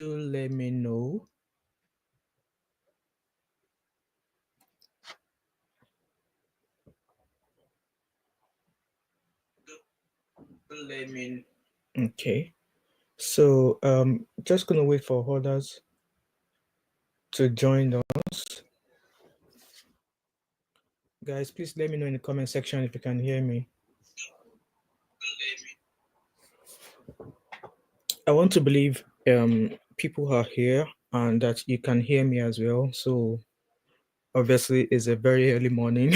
let me know. Let me. Okay. So just gonna wait for others to join us. Guys, please let me know in the comment section if you can hear me. I want to believe people are here and that you can hear me as well. So obviously it's a very early morning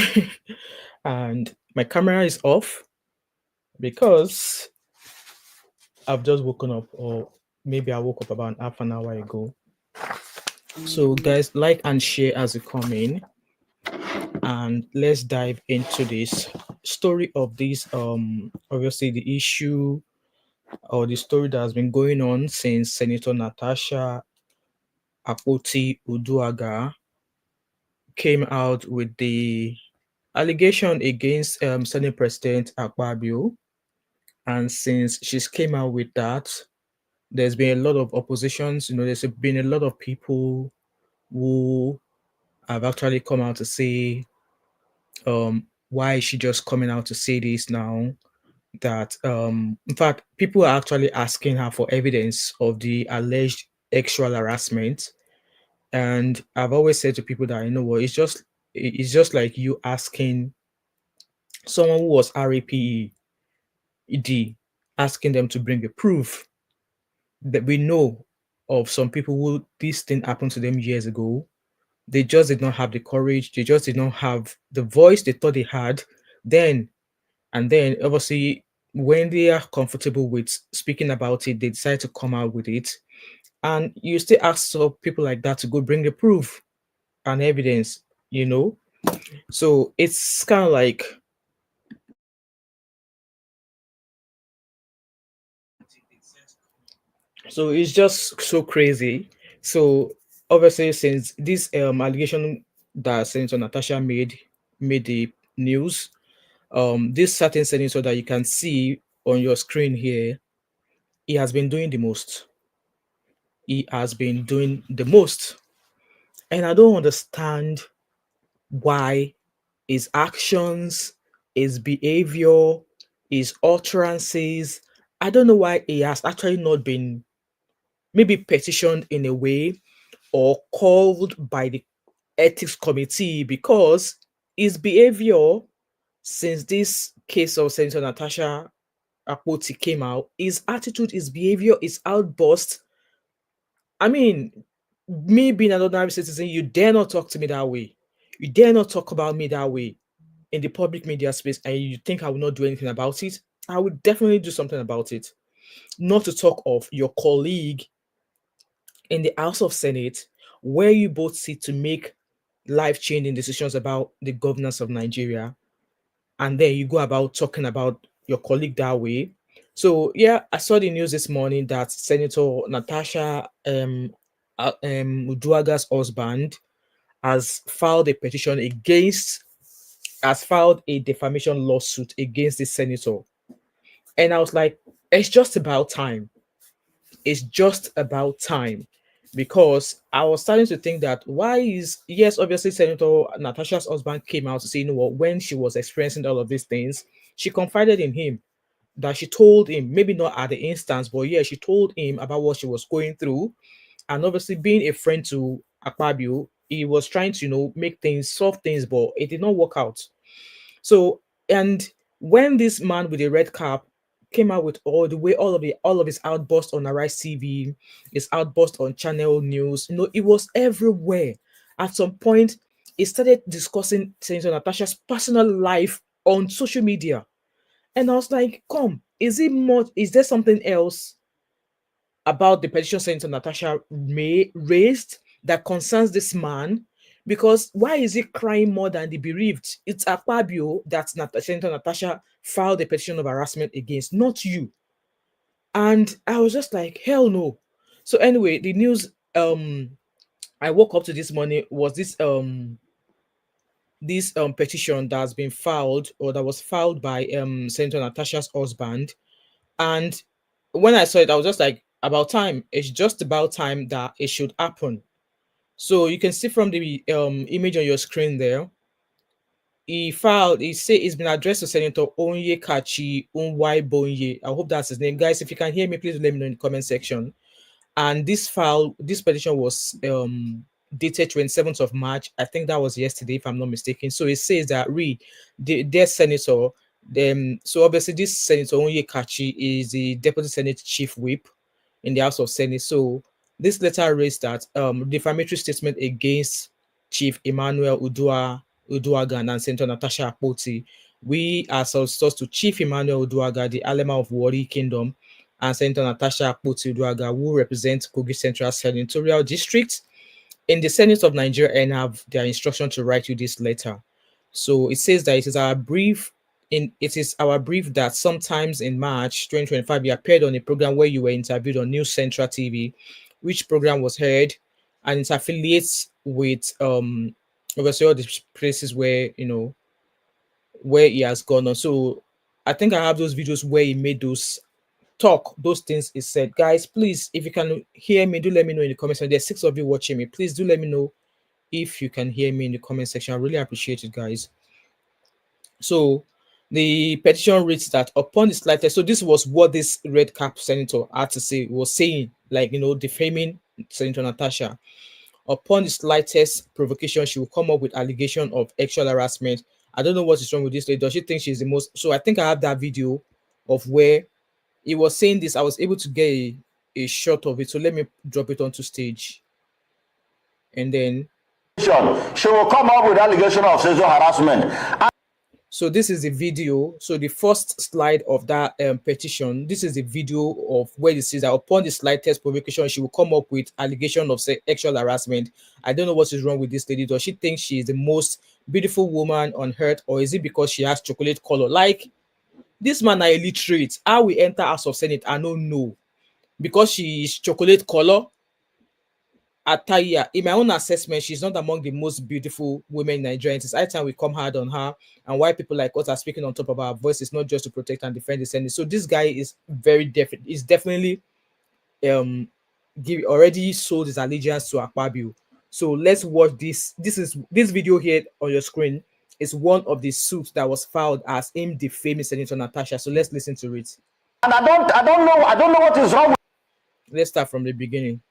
and my camera is off because I've just woken up, or maybe I woke up about half an hour ago. So guys, like and share as you come in, and let's dive into this story of this obviously the issue or the story that has been going on since Senator Natasha Akpoti-Uduaghan came out with the allegation against Senate President Akpabio. And since she's came out with that, there's been a lot of oppositions. There's been a lot of people who have actually come out to say, why is she just coming out to say this now? That in fact, people are actually asking her for evidence of the alleged sexual harassment. And I've always said to people that, what, it's just like you asking someone who was RAPED, asking them to bring a proof. That we know of some people who this thing happened to them years ago. They just did not have the courage, they just did not have the voice they thought they had then. And then obviously when they are comfortable with speaking about it, they decide to come out with it. And you still ask some people like that to go bring the proof and evidence, you know. So it's kind of like, so it's just so crazy. So obviously, since this allegation that Senator Natasha made the news, this certain senator that you can see on your screen here, he has been doing the most. He has been doing the most, and I don't understand why his actions, his behavior, his utterances. I don't know why he has actually not been maybe petitioned in a way or called by the ethics committee, because his behavior since this case of Senator Natasha Akpoti came out, his attitude, his behavior, his outburst. I mean, me being an ordinary citizen, you dare not talk to me that way. You dare not talk about me that way in the public media space, and you think I will not do anything about it? I will definitely do something about it. Not to talk of your colleague in the House of Senate, where you both sit to make life-changing decisions about the governance of Nigeria, and then you go about talking about your colleague that way. So yeah, I saw the news this morning that Senator Natasha Uduaghan's husband has filed a defamation lawsuit against the senator. And I was like, it's just about time. It's just about time. Because I was starting to think that yes, obviously Senator Natasha's husband came out to say, what, when she was experiencing all of these things, she confided in him, that she told him, maybe not at the instance, but yeah, she told him about what she was going through. And obviously, being a friend to Akpabio, he was trying to, make things, solve things, but it did not work out. So, and when this man with a red cap came out with all of his outbursts on Arise TV, his outburst on Channel News, it was everywhere. At some point, he started discussing Senator Natasha's personal life on social media. And I was like, come, is there something else about the petition Senator Natasha May raised that concerns this man? Because why is he crying more than the bereaved? It's Akpabio that Senator Natasha filed a petition of harassment against, not you. And I was just like, hell no. So anyway, the news I woke up to this morning was this petition that has been filed, or that was filed by Senator Natasha's husband. And when I saw it, I was just like, about time. It's just about time that it should happen. So you can see from the image on your screen there, he filed, he say it's been addressed to Senator Onyekachi Nwaebonyi. I hope that's his name. Guys, if you can hear me, please let me know in the comment section. And this petition was dated 27th of March. I think that was yesterday, if I'm not mistaken. So it says that their senator, so obviously this Senator Onyekachi is the Deputy Senate Chief Whip in the House of Senate. So this letter raised that defamatory statement against Chief Emmanuel Uduaghan and Senator Natasha Akpoti. We are solicitors to Chief Emmanuel Uduaghan, the Alema of Wari Kingdom, and Senator Natasha Akpoti-Uduaghan, who represent Kogi Central Senatorial District in the Senate of Nigeria, and have their instruction to write you this letter. So it says that it is our brief that sometimes in March 2025 you appeared on a program where you were interviewed on News Central TV, which program was heard and it affiliates with obviously all the places where where he has gone on. So I think I have those videos where he made those things he said. Guys, please, if you can hear me, do let me know in the comment section. There's 6 of you watching me. Please do let me know if you can hear me in the comment section. I really appreciate it, guys. So the petition reads that upon the slightest, so this was what this red cap senator had to say, was saying, like, defaming Senator Natasha. Upon the slightest provocation, she will come up with allegation of sexual harassment. I don't know what is wrong with this lady. Does she think she's the most? So I think I have that video of where he was saying this. I was able to get a shot of it. So let me drop it onto stage. And then she will come up with allegation of sexual harassment. So this is the video. So the first slide of that petition, this is the video of where it says that upon the slightest provocation, she will come up with allegation of sexual harassment. I don't know what is wrong with this lady. Does she think she is the most beautiful woman on earth, or is it because she has chocolate color? Like, this man are illiterate. How we enter House of Senate, I don't know. Because she is chocolate color, attire, in my own assessment, she's not among the most beautiful women in Nigeria. It's high time we come hard on her, and why people like us are speaking on top of our voice is not just to protect and defend the Senate. So this guy is definitely already sold his allegiance to Akpabio. So let's watch this. This video here on your screen is one of the suits that was filed as him defaming Senator Natasha. So let's listen to it. And I don't know what is wrong with. Let's start from the beginning.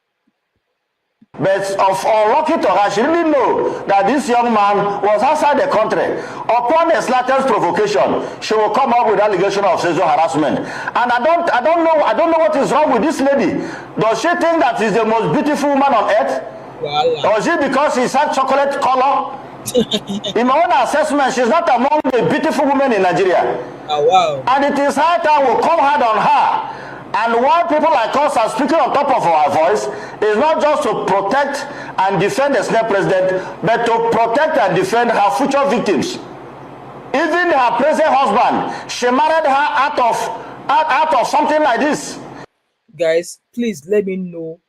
But of unlucky to her, she didn't know that this young man was outside the country. Upon the slightest provocation, she will come up with allegation of sexual harassment. And I don't know what is wrong with this lady. Does she think that she's the most beautiful woman on earth? Voila. Or is it because she's had chocolate color? In my own assessment, she's not among the beautiful women in Nigeria. Oh, wow. And it is high time we come hard on her. And why people like us are speaking on top of our voice is not just to protect and defend the Senate president, but to protect and defend her future victims. Even her present husband, she married her out of something like this. Guys, please let me know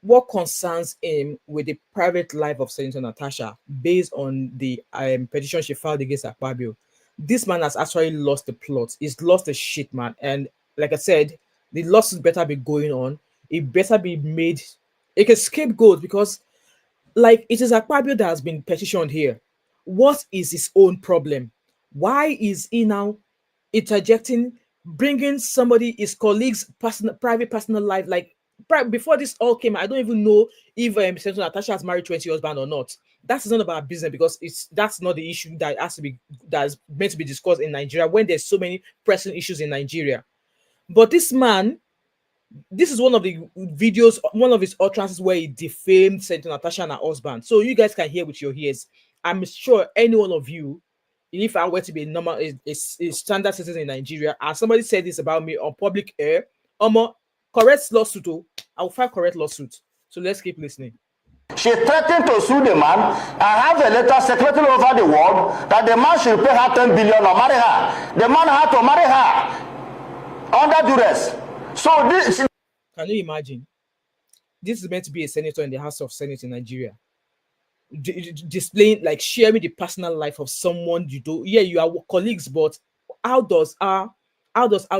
what concerns him with the private life of Senator Natasha based on the petition she filed against Akpabio. This man has actually lost the plot. He's lost the shit, man. And like I said, the lawsuit better be going on. It better be made like a scapegoat, because like it is Akpabio that has been petitioned here. What is his own problem? Why is he now interjecting, bringing somebody, his colleagues' private personal life? Like, before this all came, I don't even know if Senator Natasha has married 20 husbands or not. That's none of our business, because that's not the issue that's meant to be discussed in Nigeria when there's so many pressing issues in Nigeria. But this man, this is one of the videos, one of his utterances where he defamed Senator Natasha and her husband. So you guys can hear with your ears. I'm sure any one of you, if I were to be a standard citizen in Nigeria, and somebody said this about me on public air, correct lawsuit, I will file correct lawsuit. So let's keep listening. She threatened to sue the man. I have a letter circulating over the world that the man should pay her 10 billion or marry her. The man had to marry her under duress. So this. Can you imagine? This is meant to be a senator in the House of Senate in Nigeria, displaying, like, sharing the personal life of someone you do. Yeah, you are colleagues, but how does how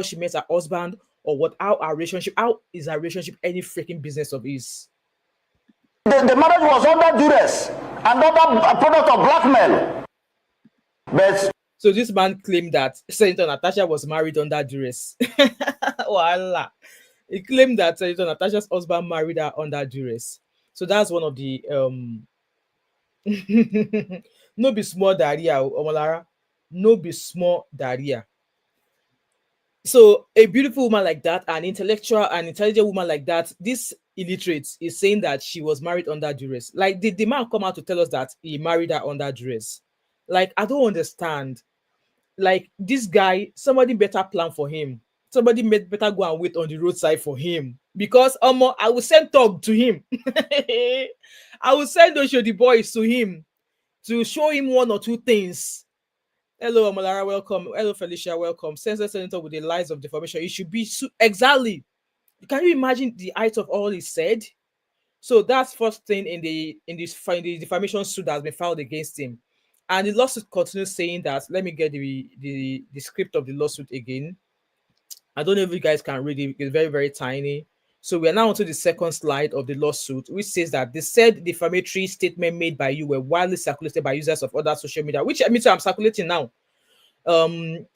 she met her husband, or what, how our relationship, how is our relationship any freaking business of his? The marriage was under duress and under a product of blackmail. But So this man claimed that Senator Natasha was married under duress. Voila. He claimed that Senator Natasha's husband married her under duress. So that's one of the no be small diarrhea, Omolara. No be small diarrhea. So a beautiful woman like that, an intellectual, an intelligent woman like that, this illiterate is saying that she was married under duress. Like, did the man come out to tell us that he married her under duress? Like, I don't understand. Like, this guy, somebody better plan for him. Somebody better go and wait on the roadside for him. Because I will send talk to him. I will send those the boys to him to show him one or two things. Hello, Amalara, welcome. Hello, Felicia, welcome. Senator Senator with the lies of defamation. It should be exactly. Can you imagine the height of all he said? So that's first thing in the defamation suit that has been filed against him. And the lawsuit continues saying that. Let me get the script of the lawsuit again. I don't know if you guys can read it. It's very, very tiny. So we are now onto the second slide of the lawsuit, which says that the said defamatory statement made by you were widely circulated by users of other social media, which I mean, so I'm circulating now,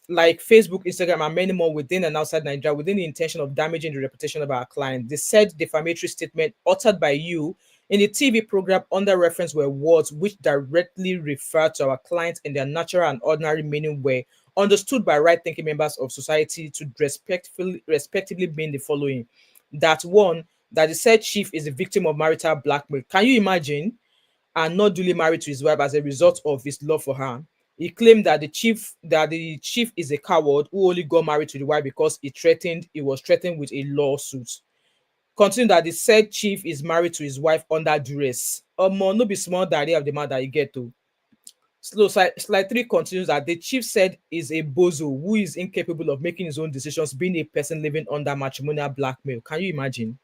like Facebook, Instagram, and many more within and outside Nigeria, within the intention of damaging the reputation of our client. The said defamatory statement uttered by you in the TV program under reference were words which directly refer to our clients in their natural and ordinary meaning were understood by right-thinking members of society to respectively mean the following: that one, that the said chief is a victim of marital blackmail. Can you imagine? And not duly married to his wife as a result of his love for her. He claimed that the chief is a coward who only got married to the wife because he was threatened with a lawsuit. Continue that the said chief is married to his wife under duress. No be small diarrhea of the man that you get to. So slide 3 continues that the chief said is a bozo who is incapable of making his own decisions, being a person living under matrimonial blackmail. Can you imagine?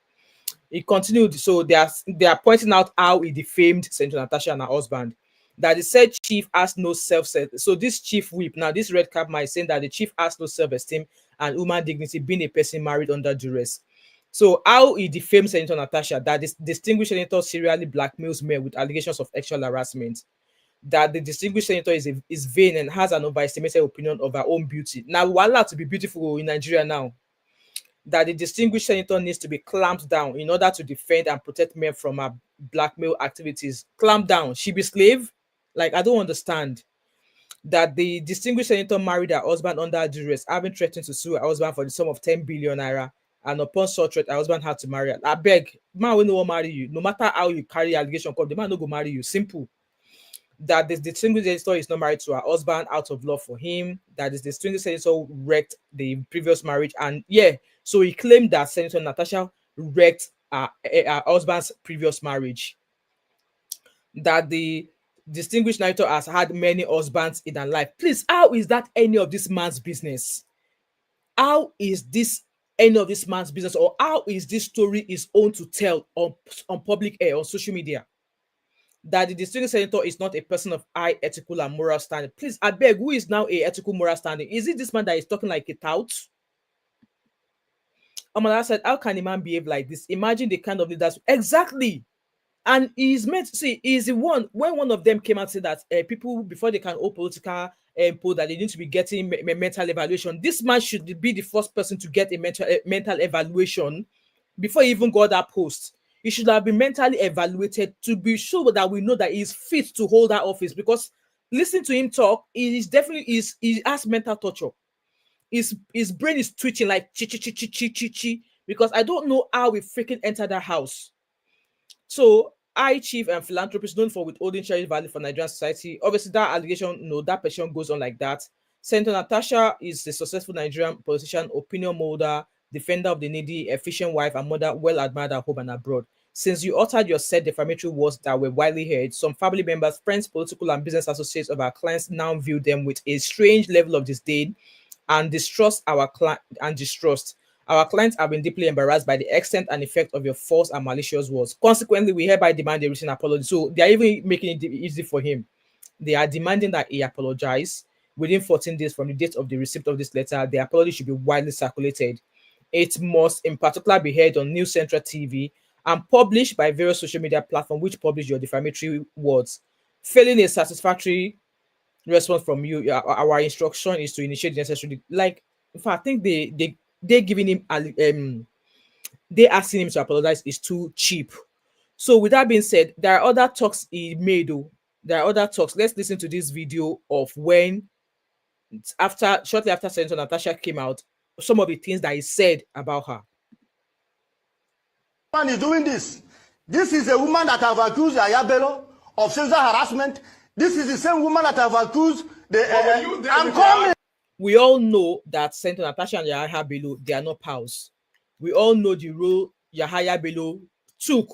It continued. So they are pointing out how he defamed Senator Natasha and her husband. That the said chief has no so this chief whip, now this red cap man is saying that the chief has no self-esteem and human dignity, being a person married under duress. So how he defamed Senator Natasha, that this distinguished senator serially blackmails men with allegations of sexual harassment. That the distinguished senator is vain and has an overestimated opinion of her own beauty. Now, we're allowed to be beautiful in Nigeria now. That the distinguished senator needs to be clamped down in order to defend and protect men from her blackmail activities. Clamp down. She be slave? Like, I don't understand. That the distinguished senator married her husband under duress, having threatened to sue her husband for the sum of 10 billion naira. And upon such threat, her husband had to marry her. I beg, man will no marry you. No matter how you carry allegation, come, the man no go marry you. Simple. That the distinguished senator is not married to her husband out of love for him. That is the distinguished senator wrecked the previous marriage. And yeah, so he claimed that Senator Natasha wrecked her husband's previous marriage. That the distinguished senator has had many husbands in her life. Please, how is that any of this man's business? How is this any of this man's business? Or how is this story his own to tell on public air, on social media? That the distinguished senator is not a person of high ethical and moral standing. Please, I beg, who is now a ethical moral standing? Is it this man that is talking like a tout? Amala said, how can a man behave like this? Imagine the kind of leaders. Exactly. And he's meant to see, he's the one, when one of them came out and said that people, before they can hold political poll, that they need to be getting mental evaluation. This man should be the first person to get a mental evaluation before he even got that post. He should have been mentally evaluated to be sure that we know that he's fit to hold that office, because listening to him talk, he has mental torture. His brain is twitching like chi, because I don't know how we freaking entered that house. So, I chief and philanthropist known for withholding charity value for Nigerian society. Obviously, that allegation, that petition goes on like that. Senator Natasha is a successful Nigerian politician, opinion molder, defender of the needy, efficient wife, and mother, well admired at home and abroad. Since you uttered your said defamatory words that were widely heard, some family members, friends, political and business associates of our clients now view them with a strange level of disdain and distrust. Our clients have been deeply embarrassed by the extent and effect of your false and malicious words. Consequently, we hereby demand a written apology. So they are even making it easy for him. They are demanding that he apologize within 14 days from the date of the receipt of this letter. The apology should be widely circulated. It must in particular be heard on News Central TV and published by various social media platforms which publish your defamatory words. Failing a satisfactory response from you, our instruction is to initiate the necessary. Like, in fact, I think they giving him they asking him to apologize is too cheap. So with that being said, there are other talks he made. Oh, there are other talks. Let's listen to this video of when shortly after Senator Natasha came out, some of the things that he said about her. Man is doing this. This is a woman that have accused Yaya Bello of sexual harassment. This is the same woman that have accused the. I'm coming. We all know that Senator Natasha and Yahaya Bello, they are not pals. We all know the role Yahaya Bello took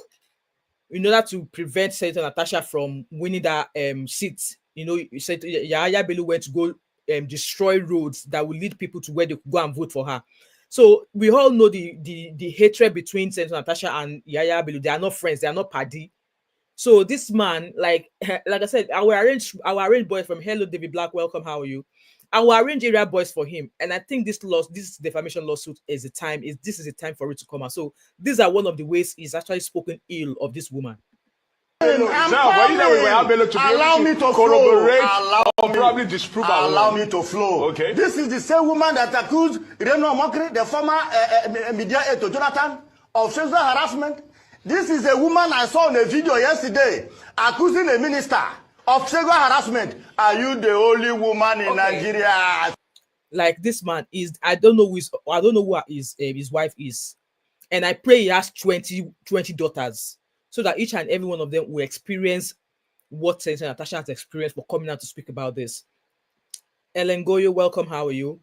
in order to prevent Senator Natasha from winning that seat. You know, Yahaya Bello went to go destroy roads that will lead people to where they could go and vote for her. So we all know the hatred between Senator Natasha and Yahaya Bello. They are not friends. They are not party. So this man, like I said, I will arrange boys from Hello David Black. Welcome. How are you? I will arrange area boys for him. And I think this defamation lawsuit is the time. This is the time for it to come out. So these are one of the ways he's actually spoken ill of this woman. Allow me to corroborate. Probably disprove. Allow me to flow. Okay. This is the same woman that accused Reno Mokri, the former media aide to Jonathan, of sexual harassment. This is a woman I saw in a video yesterday accusing a minister of sexual harassment. Are you the only woman in Nigeria? Like this man is, I don't know who his wife is, and I pray he has 20 daughters, so that each and every one of them will experience what Senator Natasha has experienced for coming out to speak about this. Ellen Goyo, welcome. How are you?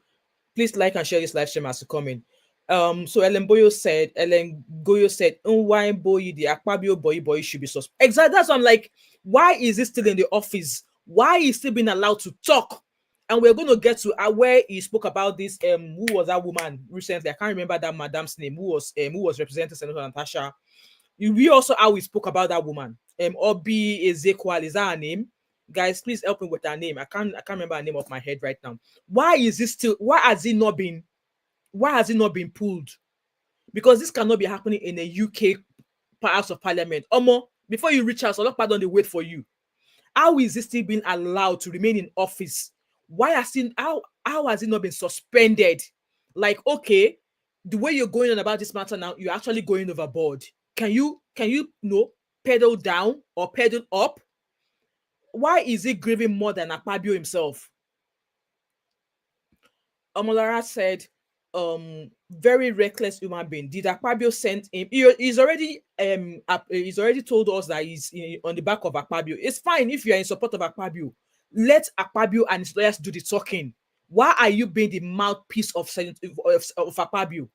Please like and share this live stream as you come in. So Ellen Goyo said, Nwaebonyi, the Akpabio boy should be suspended. Exactly. That's why I'm like, why is he still in the office? Why is he still being allowed to talk? And we're going to get to where he spoke about this. Who was that woman recently? I can't remember that madam's name. Who was representing Senator Natasha? We also how we spoke about that woman. Obi Ezekwal, is that her name? Guys, please help me with her name. I can't remember her name off my head right now. Why has it not been pulled? Because this cannot be happening in a UK House of Parliament. Omo, before you reach out, Olokpa don't wait for you. How is it still being allowed to remain in office? How has it not been suspended? Like, okay, the way you're going on about this matter now, you're actually going overboard. Can you pedal down or pedal up? Why is he grieving more than Akpabio himself? Omolara said, very reckless human being. Did Akpabio send him? He's already told us that he's on the back of Akpabio. It's fine if you are in support of Akpabio. Let Akpabio and his lawyers do the talking. Why are you being the mouthpiece of Akpabio?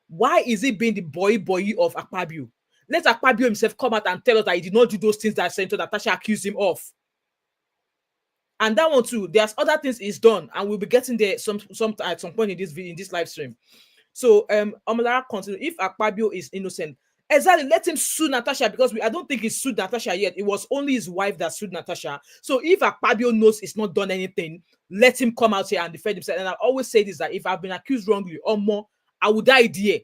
Why is he being the boy of Akpabio? Let Akpabio himself come out and tell us that he did not do those things that Senator Natasha accused him of. And that one too, there's other things he's done, and we'll be getting there at some point in this live stream. So Omolara continue. If Akpabio is innocent, exactly, let him sue Natasha, because I don't think he sued Natasha yet. It was only his wife that sued Natasha. So if Akpabio knows he's not done anything, let him come out here and defend himself. And I always say this, that if I've been accused wrongly or more, I would die there.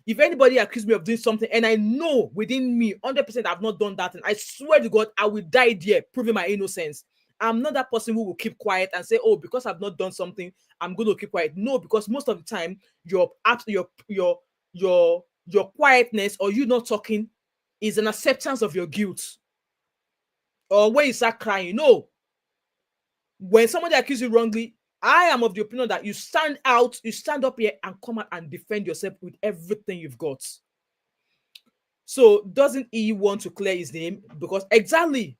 If anybody accused me of doing something and I know within me 100% I've not done that, and I swear to God I will die there proving my innocence. I'm not that person who will keep quiet and say, oh, because I've not done something, I'm going to keep quiet. No, because most of the time your quietness or you not talking is an acceptance of your guilt. Or when you start crying, no. When somebody accuses you wrongly, I am of the opinion that you stand up here and come out and defend yourself with everything you've got. So doesn't he want to clear his name? Because exactly.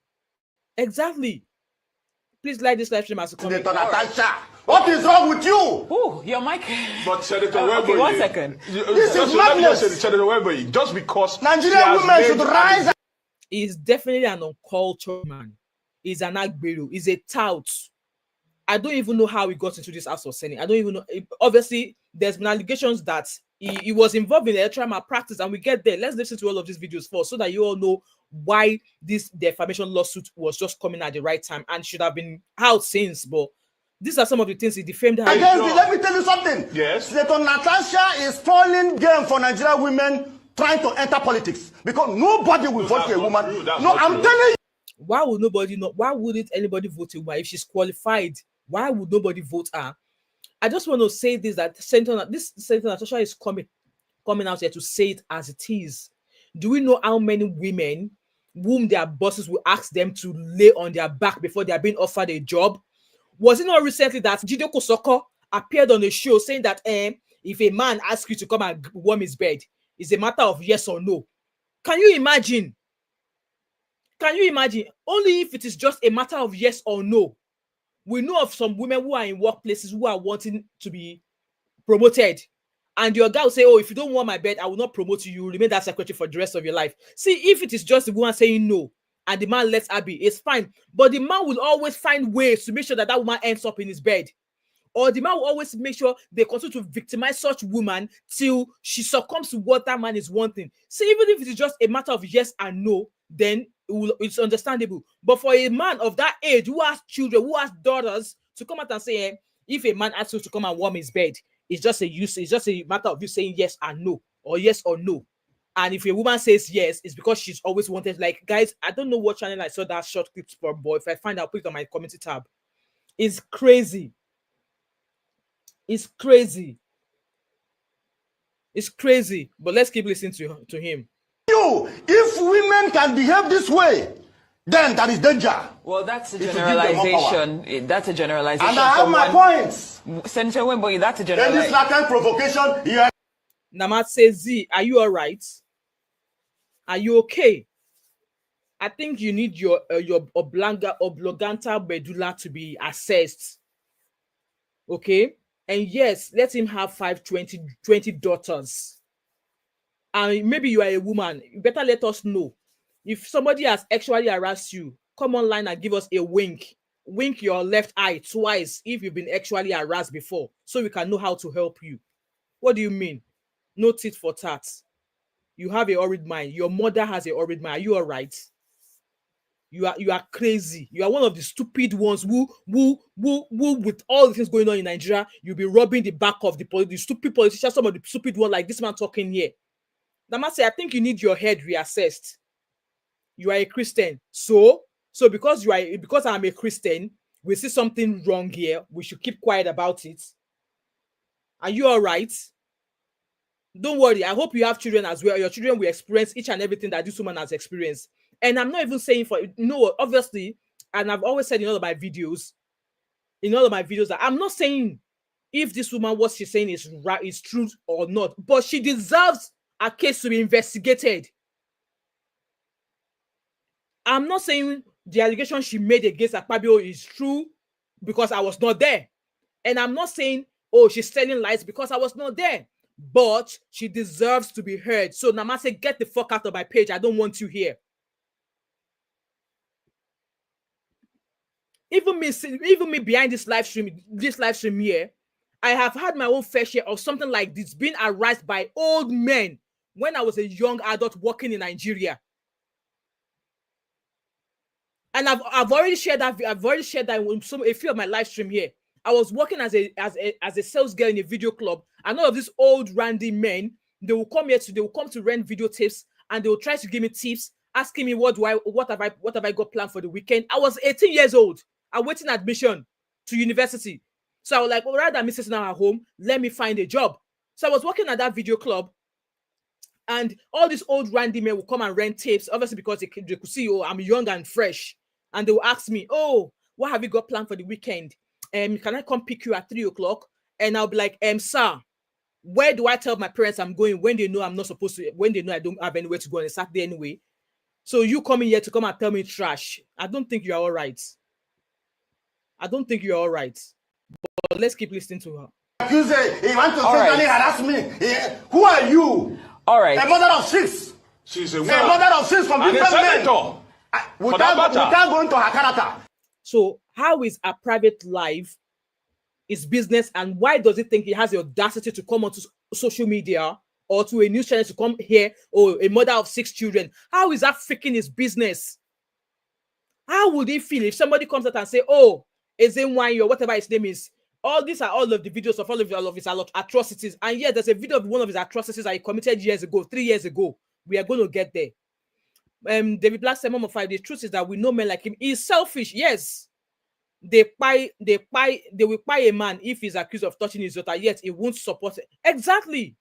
Please like this live stream as a comment. Senator Natasha, what is wrong with you? Oh, your mic. But Senator okay, Nwaebonyi, 1 second. This is madness. Senator Nwaebonyi, just because Nigerian women should rise. He's definitely an uncultured man. He's an agbero. He's a tout. I don't even know how he got into this House of Senate. I don't even know. Obviously, there's been allegations that he was involved in electoral malpractice, and we get there. Let's listen to all of these videos first so that you all know why this defamation lawsuit was just coming at the right time and should have been out since. But These are some of the things he defamed her. Let me tell you something. Yes. Senator Natasha is spoiling game for Nigerian women trying to enter politics because nobody will vote for a woman. No, I'm telling you. Why would nobody not? Why wouldn't anybody vote her if she's qualified? Why would nobody vote her? I just want to say this, that Senator Natasha is coming out here to say it as it is. Do we know how many women whom their bosses will ask them to lay on their back before they are being offered a job? Was it not recently that Jide Kosoko appeared on a show saying that if a man asks you to come and warm his bed, it's a matter of yes or no? Can you imagine? Can you imagine? Only if it is just a matter of yes or no. We know of some women who are in workplaces who are wanting to be promoted. And your guy will say, oh, if you don't want my bed, I will not promote you. You will remain that secretary for the rest of your life. See, if it is just the woman saying no, and the man lets her be, it's fine. But the man will always find ways to make sure that that woman ends up in his bed. Or the man will always make sure they continue to victimize such woman till she succumbs to what that man is wanting. See, even if it is just a matter of yes and no, then it's understandable. But for a man of that age who has children, who has daughters, to come out and say, if a man asks you to come and warm his bed, it's just a matter of you saying yes and no, or yes or no. And if a woman says yes, it's because she's always wanted. Like, guys, I don't know what channel I saw that short clips for, but if I find out, I'll put it on my community tab. It's crazy. It's crazy. It's crazy. But let's keep listening to him. If women can behave this way, then that is danger. Well, that's a generalization. That's a generalization. And I have my points. Senator Nwaebonyi, that's a generalization. Then this latent provocation, yeah. Namat says, Z, are you all right? Are you okay? I think you need your oblongata medulla to be assessed. Okay? And yes, let him have 20 daughters. And maybe you are a woman. You better let us know. If somebody has actually harassed you, come online and give us a wink. Wink your left eye twice if you've been actually harassed before, so we can know how to help you. What do you mean? No tit for tat. You have a horrid mind. Your mother has a horrid mind. Are you all right? You are crazy. You are one of the stupid ones who with all the things going on in Nigeria, you'll be rubbing the back of the stupid politicians, some of the stupid ones like this man talking here. Namase, I think you need your head reassessed. You are a Christian. So because I'm a Christian, we see something wrong here. We should keep quiet about it. Are you all right? Don't worry. I hope you have children as well. Your children will experience each and everything that this woman has experienced. And I'm not even saying obviously, and I've always said in all of my videos, that I'm not saying if this woman, what she's saying is right, is true or not, but she deserves a case to be investigated. I'm not saying the allegation she made against Akpabio is true because I was not there. And I'm not saying, oh, she's telling lies because I was not there. But she deserves to be heard. So Namase, get the fuck out of my page. I don't want you here. Even me behind this live stream here, I have had my own fair share of something like this being harassed by old men when I was a young adult working in Nigeria. And I've already shared that. I've already shared that in a few of my live stream here. I was working as a sales girl in a video club, and all of these old randy men, they will come to rent videotapes, and they will try to give me tips, asking me what have I got planned for the weekend. I was 18 years old. I'm waiting admission to university. So I was like, well, rather than me sitting at home, let me find a job. So I was working at that video club, and all these old randy men will come and rent tapes, obviously because they could see, oh, I'm young and fresh. And they will ask me, oh, what have you got planned for the weekend? Can I come pick you at 3 o'clock? And I'll be like, sir, where do I tell my parents I'm going when they know I'm not supposed to, when they know I don't have anywhere to go on a Saturday anyway? So you coming here to come and tell me trash. I don't think you're all right. I don't think you're all right. But let's keep listening to her. You say, you want to physically harass me? Who are you? All right. A mother of 6. She's a mother of 6 from different men. Without going to her character. So how is a private life his business, and why does he think he has the audacity to come onto social media or to a news channel to come here, or a mother of 6 children? How is that freaking his business? How would he feel if somebody comes out and say, oh, Ezenwanyi or whatever his name is. All these are all of the videos of all of his atrocities. And yeah, there's a video of one of his atrocities that he committed years ago, 3 years ago. We are going to get there. David Black said, Mom of 5, the truth is that we know men like him. He's selfish, yes. They will buy a man if he's accused of touching his daughter, yet he won't support it. Exactly.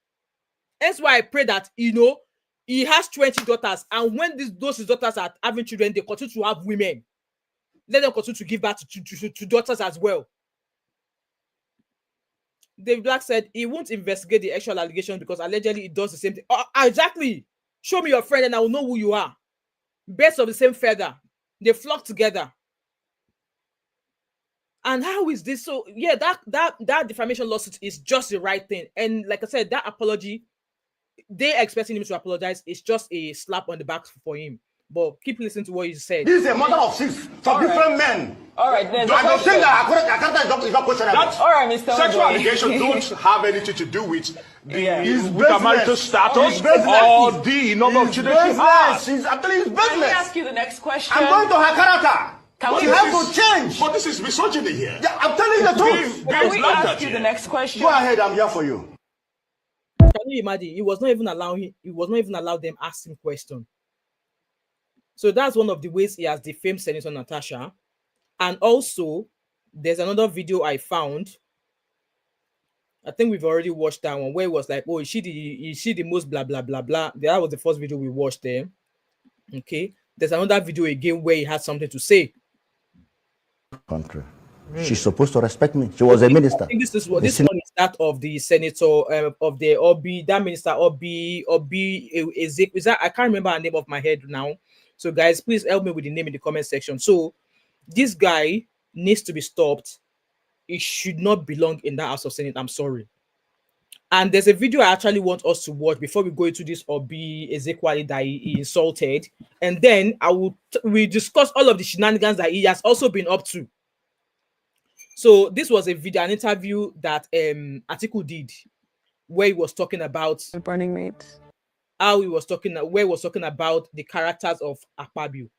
That's why I pray that, he has 20 daughters, and when those his daughters are having children, they continue to have women. Let them continue to give birth to daughters as well. David Black said he won't investigate the actual allegation because allegedly it does the same thing. Exactly. Show me your friend and I will know who you are. Birds of the same feather. They flock together. And how is this? So yeah, that defamation lawsuit is just the right thing. And like I said, that apology, they expecting him to apologize. It's just a slap on the back for him. But keep listening to what you said. This is a mother of 6 from different men. All right, then. I don't think that Akpoti is not questionable. All right, Mr. Sexual Nwaebonyi. allegations don't have anything to do with His with a marital status or the number of children she has. She's actually his Let me business. ask you the next question. I'm going to her character. Can She we- has to change. But this is misogyny here. Yeah, I'm telling you the truth. Can we Black ask you the next question? Go ahead, I'm here for you. Can you imagine? He was not even allowed them ask him question. So that's one of the ways he has defamed Senator Natasha. And also, there's another video I found. I think we've already watched that one where it was like, oh, is she the most blah blah blah blah. That was the first video we watched there. Okay. There's another video again where he had something to say. Country. She's supposed to respect me. She was a minister. I think this one is that of the senator of the Obi, that minister Obi Ezek. Is that I can't remember her name off my head now. So guys, please help me with the name in the comment section. So this guy needs to be stopped. He should not belong in that House of Senate. I'm sorry. And there's a video I actually want us to watch before we go into this Obi Ezekwali that he insulted, and then we discuss all of the shenanigans that he has also been up to. So this was a video, an interview that Atiku did, where he was talking about Running mates. where he was talking about the characters of Akpabio.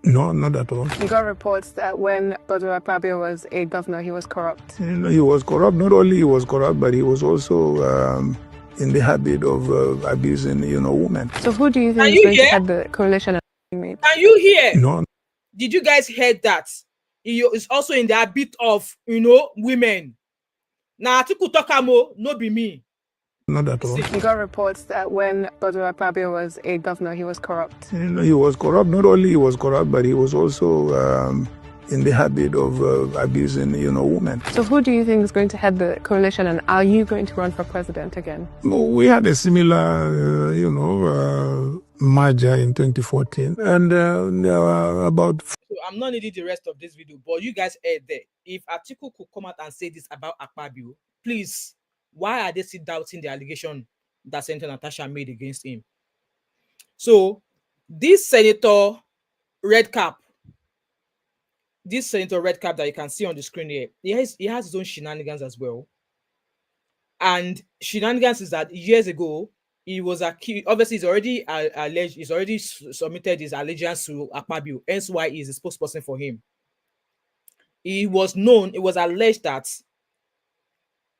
No, not at all. We got reports that when Godwin Akpabio was a governor, he was corrupt. He was corrupt. Not only he was corrupt, but he was also in the habit of abusing, women. So who do you think is going to head the coalition of running mates? Can you hear? No. Did you guys hear that? He is also in the habit of, women. Now, Atiku Tokamo, no be me. Not at all. We got reports that when Godwin Akpabio was a governor, he was corrupt. He was corrupt. Not only he was corrupt, but he was also in the habit of abusing, women. So who do you think is going to head the coalition, and are you going to run for president again? We had a similar, merger in 2014, and about. So I'm not needing the rest of this video, but you guys heard there. If Atiku could come out and say this about Akpabio, please, why are they still doubting the allegation that Senator Natasha made against him? So this Senator Red Cap that you can see on the screen here, he has his own shenanigans as well. And shenanigans is that years ago, he was accused. Obviously, he's already alleged. He's already submitted his allegiance to Akpabio. Hence, why he's a spokesperson for him. It was alleged that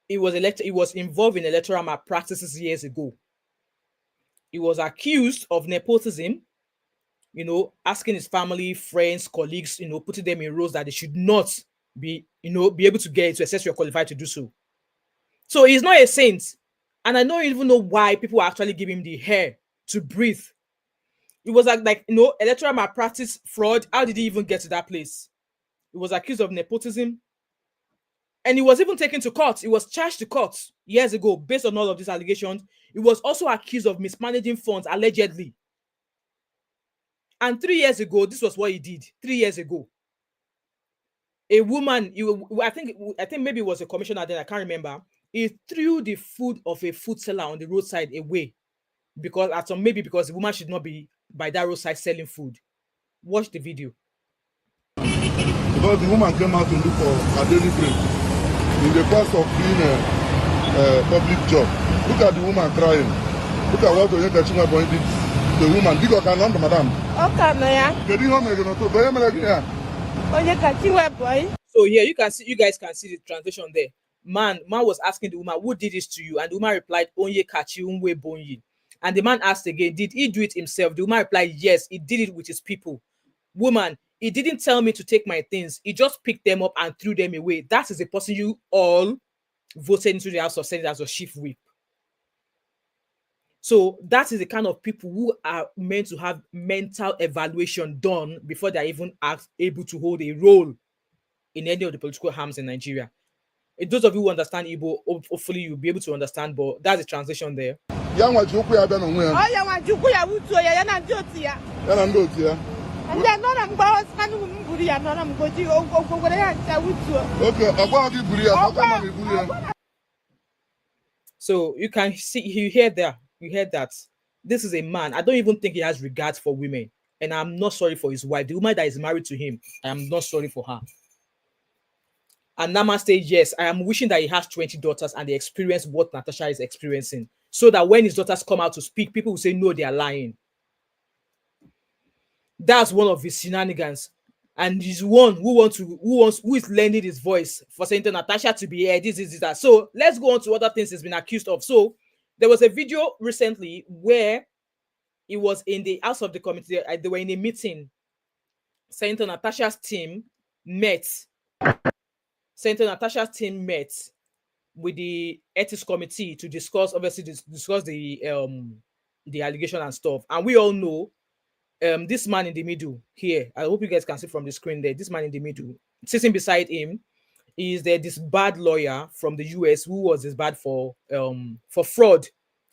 he was involved in electoral malpractices years ago. He was accused of nepotism. Asking his family, friends, colleagues, putting them in roles that they should not be able to get into, except you're qualified to do so. So he's not a saint. And I don't even know why people are actually giving him the hair to breathe. It was like electoral malpractice, fraud. How did he even get to that place? He was accused of nepotism. And he was even taken to court. He was charged to court years ago based on all of these allegations. He was also accused of mismanaging funds, allegedly. And 3 years ago, this was what he did. 3 years ago. A woman, I think maybe it was a commissioner then, I can't remember. He threw the food of a food seller on the roadside away because the woman should not be by that roadside selling food. Watch the video. Because the woman came out to look for her daily bread in the course of being a public job. Look at the woman crying. Look at what Nwaebonyi did. The woman, big can madam. Okay, Get home again. So here you guys can see the translation there. Man was asking the woman, who did this to you? And the woman replied, Onye Kachi Nwaebonyi. And the man asked again, did he do it himself? The woman replied, yes, he did it with his people. Woman, he didn't tell me to take my things. He just picked them up and threw them away. That is the person you all voted into the House of Senate as a chief whip. So that is the kind of people who are meant to have mental evaluation done before they're even able to hold a role in any of the political arms in Nigeria. Those of you who understand Igbo, hopefully you'll be able to understand, but that's the translation there. So you can see, you hear that this is a man. I don't even think he has regard for women, and I'm not sorry for his wife. The woman that is married to him, I am not sorry for her. And Nama said, yes, I am wishing that he has 20 daughters and they experience what Natasha is experiencing, so that when his daughters come out to speak, people will say, no, they are lying. That's one of his shenanigans. And he's one who is lending his voice for Senator Natasha to be here. This, that. So let's go on to other things he's been accused of. So there was a video recently where he was in the house of the committee. They were in a meeting. Senator Natasha's team met with the ethics committee to discuss the allegation and stuff. And we all know this man in the middle here, I hope you guys can see from the screen there, this man in the middle, sitting beside him is this bad lawyer from the US who was disbarred for fraud,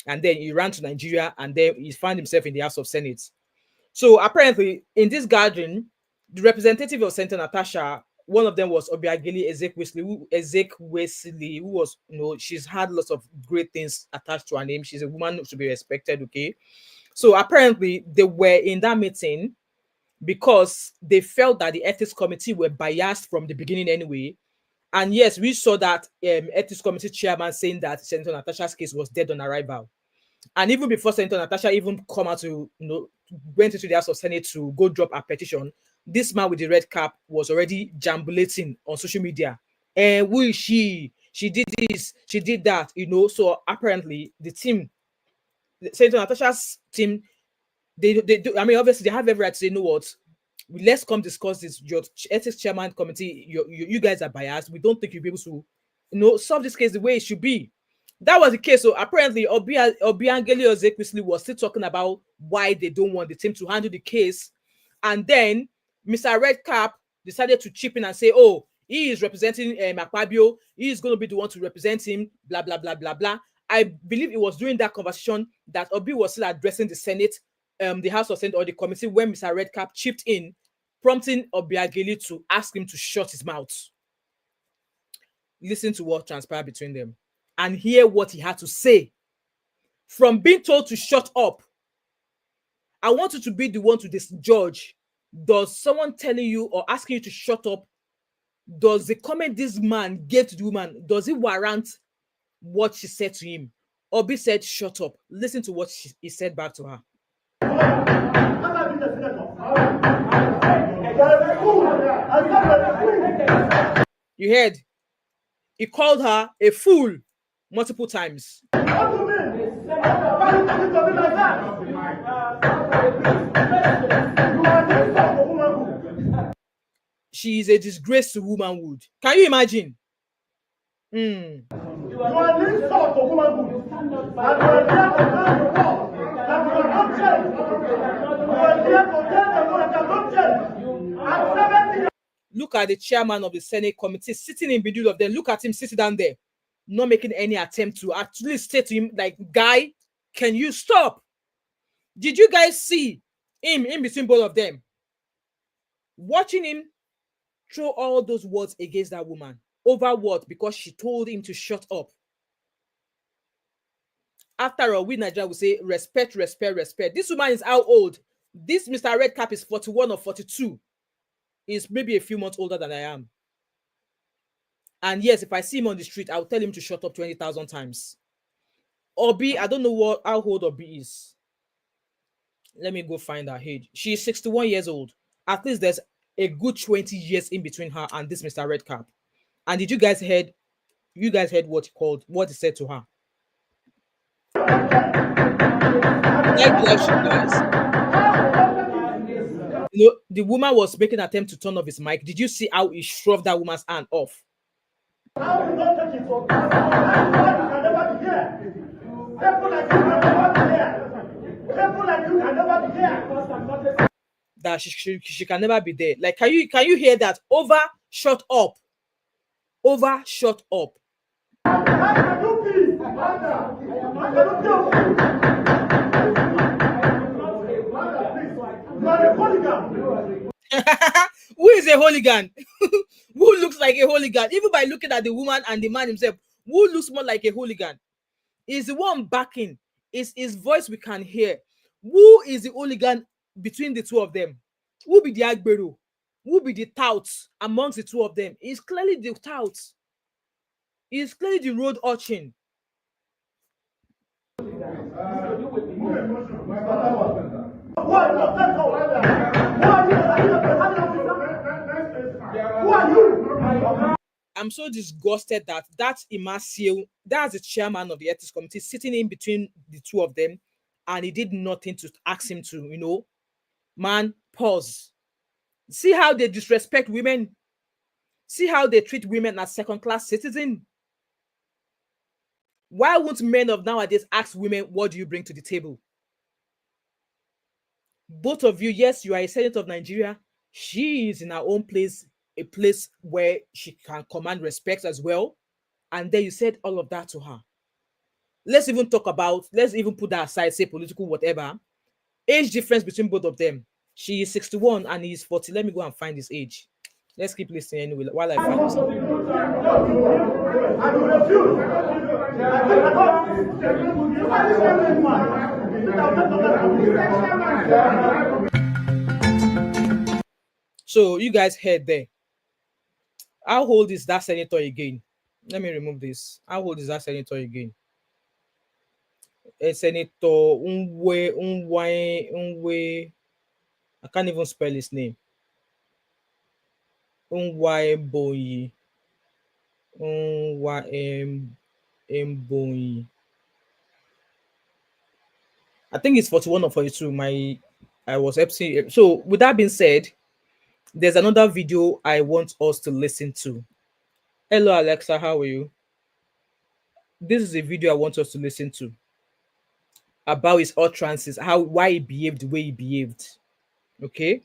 and then he ran to Nigeria, and then he found himself in the House of Senate. So apparently in this gathering, the representative of Senator Natasha, one of them was Obiageli Ezek-Wesley, who was, she's had lots of great things attached to her name. She's a woman to be respected, okay? So apparently they were in that meeting because they felt that the ethics committee were biased from the beginning anyway. And yes, we saw that ethics committee chairman saying that Senator Natasha's case was dead on arrival. And even before Senator Natasha even come out to, went into the House of Senate to go drop a petition, this man with the red cap was already jambulating on social media. And who is she? She did this, she did that, So apparently the team, Senator Natasha's team, they do, I mean, obviously they have every right to say, you know what, let's come discuss this. Your ethics chairman committee, you guys are biased. We don't think you'll be able to, solve this case the way it should be. That was the case. So apparently Obiageli Ezek-Wesley was still talking about why they don't want the team to handle the case. And then Mr. Redcap decided to chip in and say, oh, he is representing Akpabio. He is going to be the one to represent him, blah, blah, blah, blah, blah. I believe it was during that conversation that Obi was still addressing the Senate, the House of Senate or the committee, when Mr. Redcap chipped in, prompting Obiageli to ask him to shut his mouth. Listen to what transpired between them and hear what he had to say. From being told to shut up, I want you to be the one to judge. Does someone telling you or asking you to shut up, does the comment this man gave to the woman, does it warrant what she said to him? Obi said, shut up. Listen to what he said back to her. You heard? He called her a fool multiple times. She is a disgrace to womanhood. Can you imagine? You are an insult to womanhood. And you are here to tell the world that you are not changed. You are here to tell the world that you are not changed. Look at the chairman of the Senate committee sitting in the middle of them. Look at him sitting down there, not making any attempt to actually say to him, like, guy, can you stop? Did you guys see him in between both of them? Watching him throw all those words against that woman. Over what? Because she told him to shut up. After all, we Nigeria will say respect, respect, respect. This woman is how old? This Mr. Redcap is 41 or 42. He's maybe a few months older than I am. And yes, if I see him on the street, I'll tell him to shut up 20,000 times. Obi, I don't know how old Obi is. Let me go find her age. She is 61 years old. At least there's a good 20 years in between her and this Mr. Redcap. And did you guys heard what he said to her? Guys. You know, the woman was making an attempt to turn off his mic. Did you see how he shoved that woman's hand off? That she can never be there. Like, can you hear that? Over, shut up. Over, shut up. Who is a hooligan? Who looks like a hooligan? Even by looking at the woman and the man himself, who looks more like a hooligan? Is the one backing? Is his voice we can hear? Who is the hooligan between the two of them? Who be the Agbero? Who be the tout amongst the two of them? It's clearly the tout. It's clearly the road urchin. I'm so disgusted that Imasio, that's the chairman of the ethics committee, sitting in between the two of them, and he did nothing to ask him to, man, pause. See how they disrespect women. See how they treat women as second-class citizens. Why won't men of nowadays ask women, what do you bring to the table? Both of you, yes, you are a senator of Nigeria. She is in her own place, a place where she can command respect as well. And then you said all of that to her. Let's even put that aside, say political, whatever. Age difference between both of them. She is 61 and he is 40. Let me go and find his age. Let's keep listening anyway while I find this. So you guys heard there. How old is that senator again? Let me remove this. How old is that senator again? Senator Nwaebonyi. I can't even spell his name. Nwaebonyi. Nwaebonyi. I think it's 41 or 42. I was absent. So with that being said, there's another video I want us to listen to. Hello, Alexa. How are you? This is a video I want us to listen to about his utterances, why he behaved the way he behaved. Okay.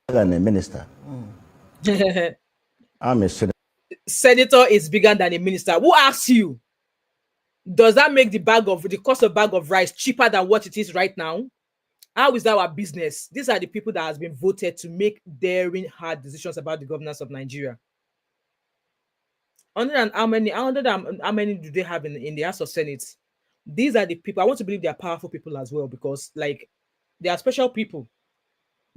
I'm a minister. I'm a senator. Senator is bigger than a minister. Who asks you? Does that make the cost of bag of rice cheaper than what it is right now? How is that our business? These are the people that has been voted to make daring, hard decisions about the governance of Nigeria. How many do they have in the House of Senate? These are the people. I want to believe they are powerful people as well, because like they are special people.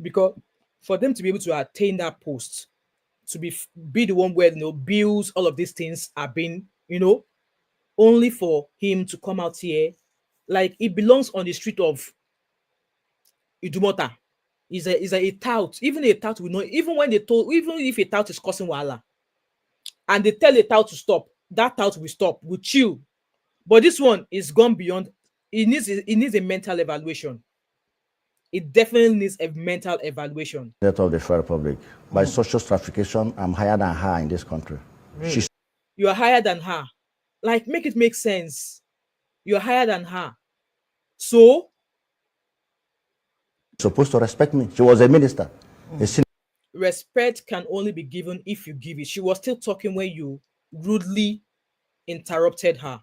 Because for them to be able to attain that post, to be the one where bills, all of these things are being, only for him to come out here, like it belongs on the street of Idumota. Is a tout. Even a tout will know. Even if a tout is causing wahala, and they tell a tout to stop, that tout will stop, will chill. But this one is gone beyond. It needs a mental evaluation. It definitely needs a mental evaluation. Senator of the Federal Republic. By social stratification, I'm higher than her in this country. Really? You are higher than her. Like, make it make sense. You are higher than her. So? Supposed to respect me. She was a minister. Respect can only be given if you give it. She was still talking when you rudely interrupted her.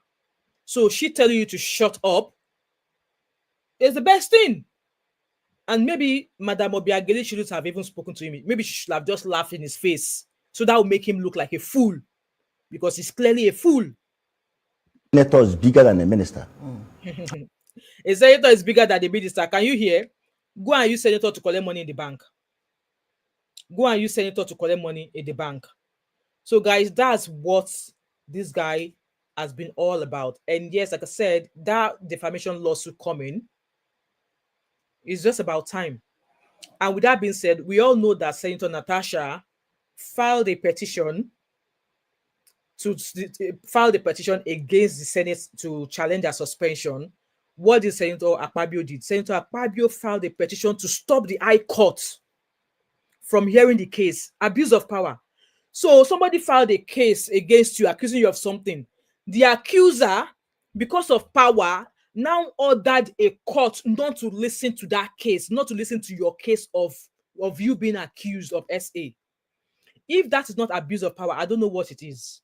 So she telling you to shut up is the best thing. And maybe Madame Obiageli shouldn't have even spoken to him. Maybe she should have just laughed in his face. So that would make him look like a fool. Because he's clearly a fool. Senator is bigger than a minister. A senator is bigger than a minister. Can you hear? Go and use senator to collect money in the bank. Go and use senator to collect money in the bank. So guys, that's what this guy has been all about. And yes, like I said, that defamation lawsuit coming is just about time. And with that being said, we all know that Senator Natasha filed a petition filed a petition against the Senate to challenge her suspension. What did Senator Akpabio did? Senator Akpabio filed a petition to stop the High Court from hearing the case. Abuse of power. So somebody filed a case against you, accusing you of something. The accuser, because of power, now ordered a court not to listen to that case, not to listen to your case of you being accused of SA. If that is not abuse of power, I don't know what it is.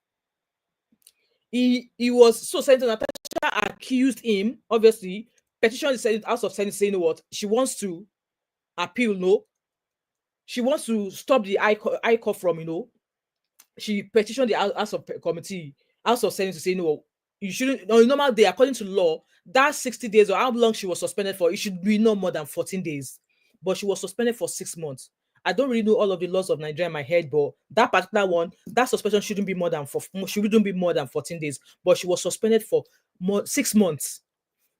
He was so Senator Natasha accused him, obviously, petitioned the Senate, House of Senate saying what she wants to appeal, no. She wants to stop the High Court from, she petitioned the House of Committee, House of Senate to say, no, you shouldn't, on a normal day, according to law, that 60 days or how long she was suspended for, it should be no more than 14 days. But she was suspended for 6 months. I don't really know all of the laws of Nigeria in my head, but that particular one, that suspension shouldn't be more than 14 days. But she was suspended for 6 months.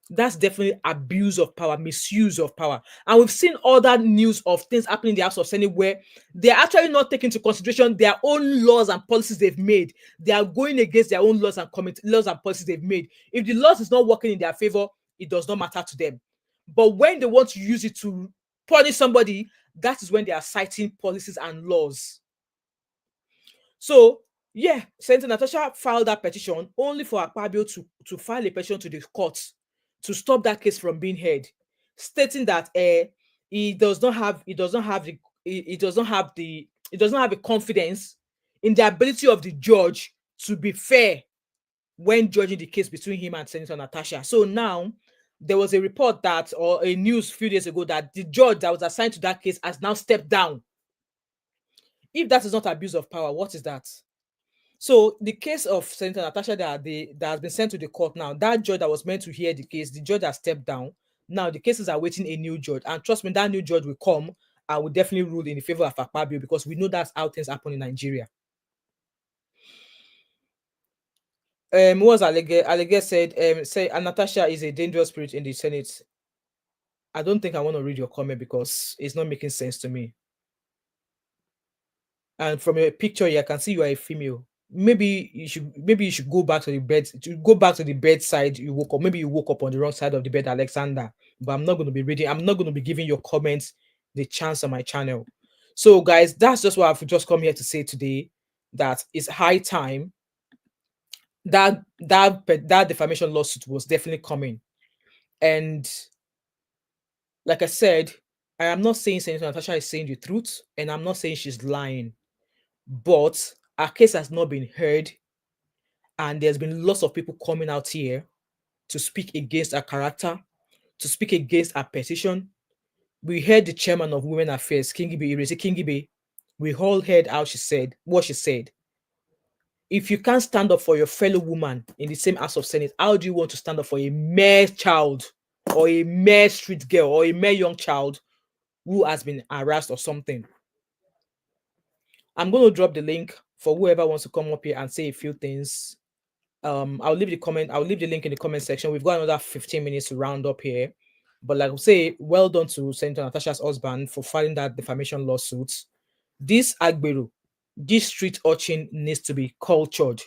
That's definitely abuse of power, misuse of power. And we've seen other news of things happening in the House of Senate where they're actually not taking into consideration their own laws and policies they've made. They are going against their own laws and policies they've made. If the laws is not working in their favor, it does not matter to them. But when they want to use it to punish somebody, that is when they are citing policies and laws. So, yeah, Senator Natasha filed that petition only for Akpabio to file a petition to the court to stop that case from being heard, stating that he doesn't have the confidence in the ability of the judge to be fair when judging the case between him and Senator Natasha. So now there was a report or a news a few days ago that the judge that was assigned to that case has now stepped down. If that is not abuse of power, what is that? So the case of Senator Natasha that has been sent to the court now, that judge that was meant to hear the case, the judge has stepped down. Now the cases are waiting a new judge. And trust me, that new judge will come and will definitely rule in the favor of Akpabio, because we know that's how things happen in Nigeria. What was Alege said, Natasha is a dangerous spirit in the Senate. I don't think I want to read your comment because it's not making sense to me. And from your picture here, I can see you are a female. Maybe you should go back to the bed. To go back to the bedside you woke up. Maybe you woke up on the wrong side of the bed, Alexander. But I'm not going to be reading. I'm not going to be giving your comments the chance on my channel. So, guys, that's just what I've just come here to say today. That it's high time. That defamation lawsuit was definitely coming, and like I said, I am not saying Senator Natasha is saying the truth, and I'm not saying she's lying. But our case has not been heard, and there's been lots of people coming out here to speak against our character, to speak against our petition. We heard the chairman of Women Affairs, Kingibe. We all heard what she said. If you can't stand up for your fellow woman in the same House of Senate, how do you want to stand up for a mere child or a mere street girl or a mere young child who has been harassed or something? I'm going to drop the link for whoever wants to come up here and say a few things. I'll leave the link in the comment section. We've got another 15 minutes to round up here. But like I say, well done to Senator Natasha's husband for filing that defamation lawsuit. This Agbero, this street urchin needs to be cultured.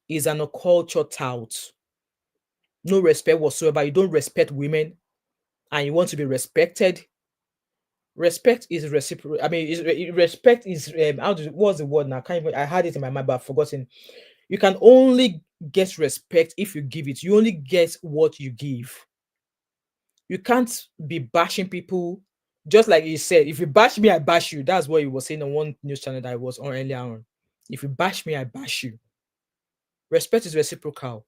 Is an uncultured tout. No respect whatsoever. You don't respect women and you want to be respected. Respect is reciprocal. I mean, respect is what's the word now? I had it in my mind, but I've forgotten. You can only get respect if you give it. You only get what you give. You can't be bashing people. Just like he said, if you bash me, I bash you. That's what he was saying on one news channel that I was on earlier on. If you bash me, I bash you. Respect is reciprocal.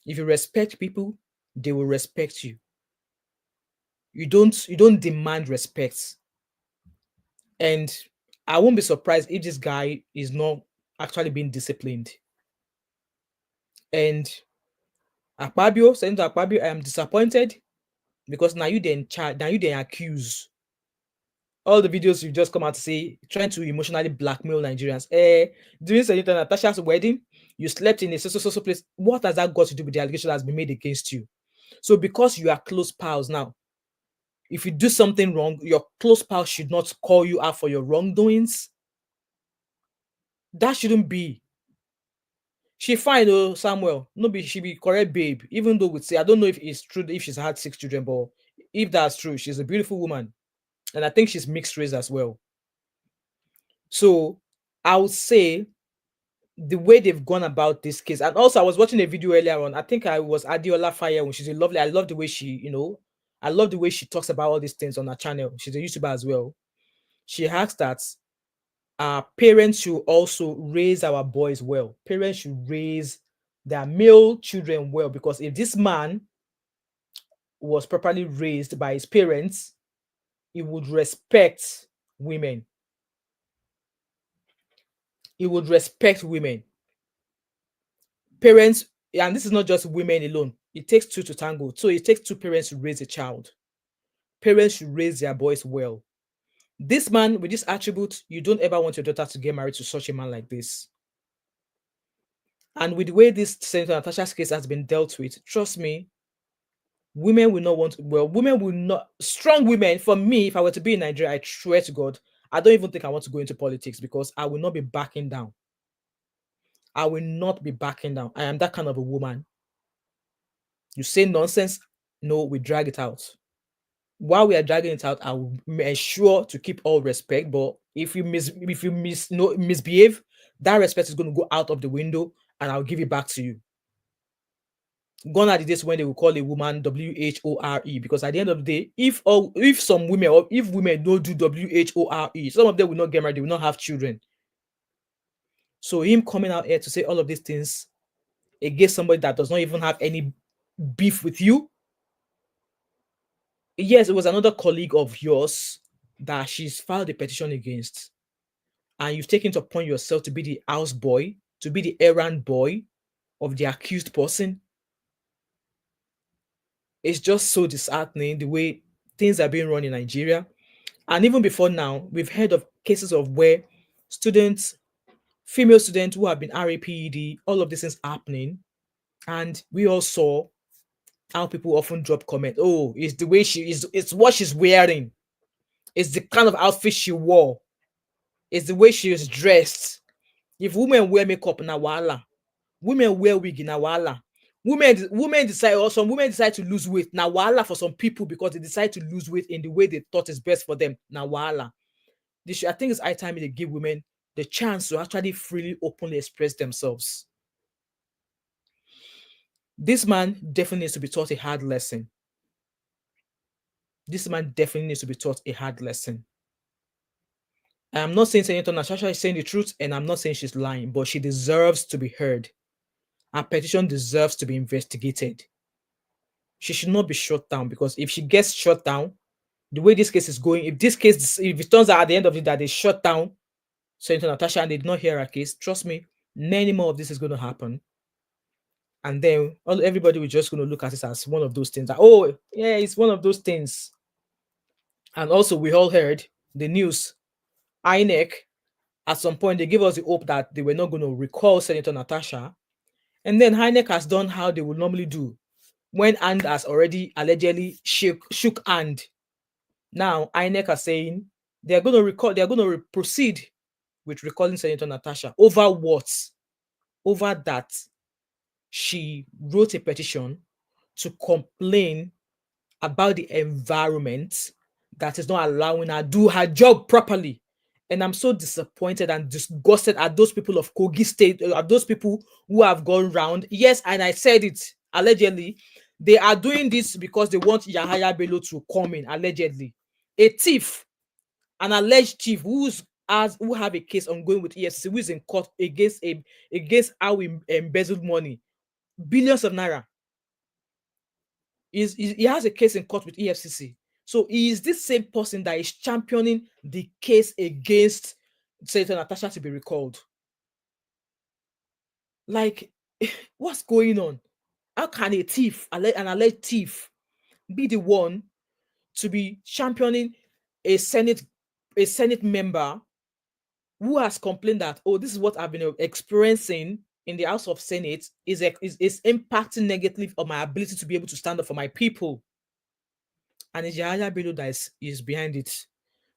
If you respect people, they will respect you. You don't demand respect. And I won't be surprised if this guy is not actually being disciplined. And Senator Akpabio, I am disappointed because now you then accuse. All the videos you just come out to say, trying to emotionally blackmail Nigerians. During Senator Natasha's wedding, you slept in a so place. What has that got to do with the allegation that has been made against you? So because you are close pals now, If you do something wrong, your close pal should not call you out for your wrongdoings. That shouldn't be. She fine though, Samuel. No be she be correct babe. Even though we say I don't know if it's true if she's had 6 children, but if that's true, she's a beautiful woman. And I think she's mixed race as well. So I would say the way they've gone about this case, and also I was watching a video earlier on. I think I was Adiola Fire when she's a lovely. I love the way I love the way she talks about all these things on her channel. She's a YouTuber as well. She asked that our parents should also raise our boys well. Parents should raise their male children well, because if this man was properly raised by his parents, he would respect women. He would respect women. Parents, and this is not just women alone. It takes two to tango. So it takes two parents to raise a child. Parents should raise their boys well. This man with this attribute, you don't ever want your daughter to get married to such a man like this. And with the way this Senator Natasha's case has been dealt with, trust me, women will not want, women will not, strong women, for me, if I were to be in Nigeria, I swear to God, I don't even think I want to go into politics, because I will not be backing down. I will not be backing down. I am that kind of a woman. You say nonsense, no, we drag it out. While we are dragging it out, I will ensure to keep all respect. But if you misbehave, that respect is going to go out of the window, and I'll give it back to you. Gone are the days when they will call a woman WHORE, because at the end of the day, if some women, or if women don't do WHORE, some of them will not get married, they will not have children. So him coming out here to say all of these things against somebody that does not even have any beef with you. Yes, it was another colleague of yours that she's filed a petition against, and you've taken it upon yourself to be the house boy, to be the errand boy of the accused person. It's just so disheartening the way things are being run in Nigeria. And even before now, we've heard of cases of where students, female students who have been RAPED, all of these things happening. And we all saw how people often drop comment, oh, it's the way she is, it's what she's wearing, it's the kind of outfit she wore, it's the way she is dressed. If women wear makeup na wahala, women wear wig na wahala, women decide, or some women decide to lose weight na wahala for some people, because they decide to lose weight in the way they thought is best for them na wahala. I think it's high time they give women the chance to actually freely, openly express themselves. This man definitely needs to be taught a hard lesson. This man definitely needs to be taught a hard lesson. I'm not saying Senator Natasha is saying the truth, and I'm not saying she's lying, but she deserves to be heard. Her petition deserves to be investigated. She should not be shut down, because if she gets shut down, the way this case is going, if it turns out at the end of it that they shut down Senator Natasha and they did not hear her case, trust me, many more of this is going to happen. And then everybody will just going to look at it as one of those things that, oh, yeah, it's one of those things. And also, we all heard the news. INEC, at some point, they gave us the hope that they were not going to recall Senator Natasha. And then INEC has done how they would normally do when hand has already allegedly shook hand. Now, INEC are saying they're going to recall, they're going to proceed with recalling Senator Natasha. Over what? Over that she wrote a petition to complain about the environment that is not allowing her do her job properly. And I'm so disappointed and disgusted at those people of Kogi State, at those people who have gone round. Yes, and I said it, allegedly, they are doing this because they want Yahaya Bello to come in, allegedly. A thief, an alleged thief who have a case ongoing with EFCC, who is in court against how we embezzled money, billions of naira. He has a case in court with EFCC. So he is this same person that is championing the case against Senator Natasha to be recalled. Like, what's going on? How can a thief, an alleged thief, be the one to be championing a Senate member who has complained that, oh, this is what I've been experiencing in the House of Senate is impacting negatively on my ability to be able to stand up for my people. and it's Yahaya Bello that is behind it.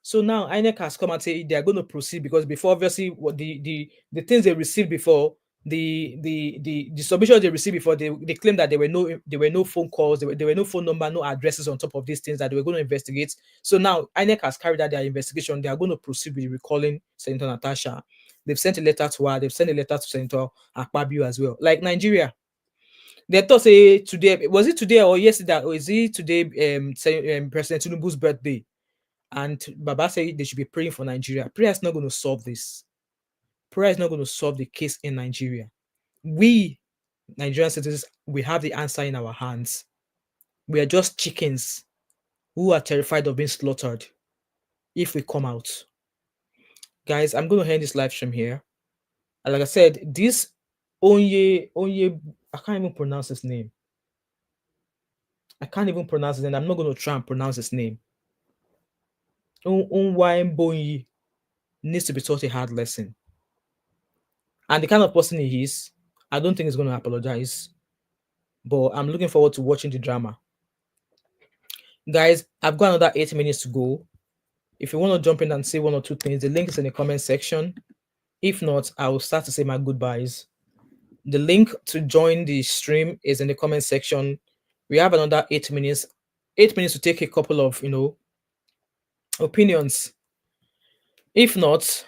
So now INEC has come and say they are going to proceed because before, obviously, what the things they received before, the submission they received before, they claimed that there were no phone calls, there were no phone number, no addresses on top of these things that they were going to investigate. So now INEC has carried out their investigation. They are going to proceed with recalling Senator Natasha. They've sent a letter to her. They've sent a letter to Senator Akpabio as well. Like Nigeria, they thought say today, was it today or yesterday, or is it today? President Tinubu's birthday. And Baba said they should be praying for Nigeria. Prayer is not going to solve this. Prayer is not going to solve the case in Nigeria. We, Nigerian citizens, we have the answer in our hands. We are just chickens who are terrified of being slaughtered if we come out. Guys, I'm going to end this live stream here. And like I said, this Onye, I can't even pronounce his name. I'm not going to try and pronounce his name. Nwaebonyi needs to be taught a hard lesson. And the kind of person he is, I don't think he's going to apologize. But I'm looking forward to watching the drama. Guys, I've got another 8 minutes to go. If you want to jump in and say one or two things, the link is in the comment section. If not, I will start to say my goodbyes. The link to join the stream is in the comment section. We have another 8 minutes. 8 minutes to take a couple of, opinions. If not,